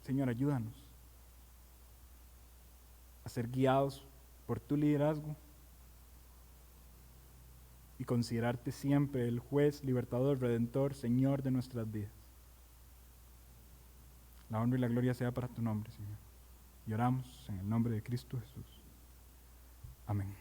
Señor, ayúdanos a ser guiados por tu liderazgo y considerarte siempre el juez, libertador, redentor, Señor de nuestras vidas. La honra y la gloria sea para tu nombre, Señor. Y oramos en el nombre de Cristo Jesús. Amén.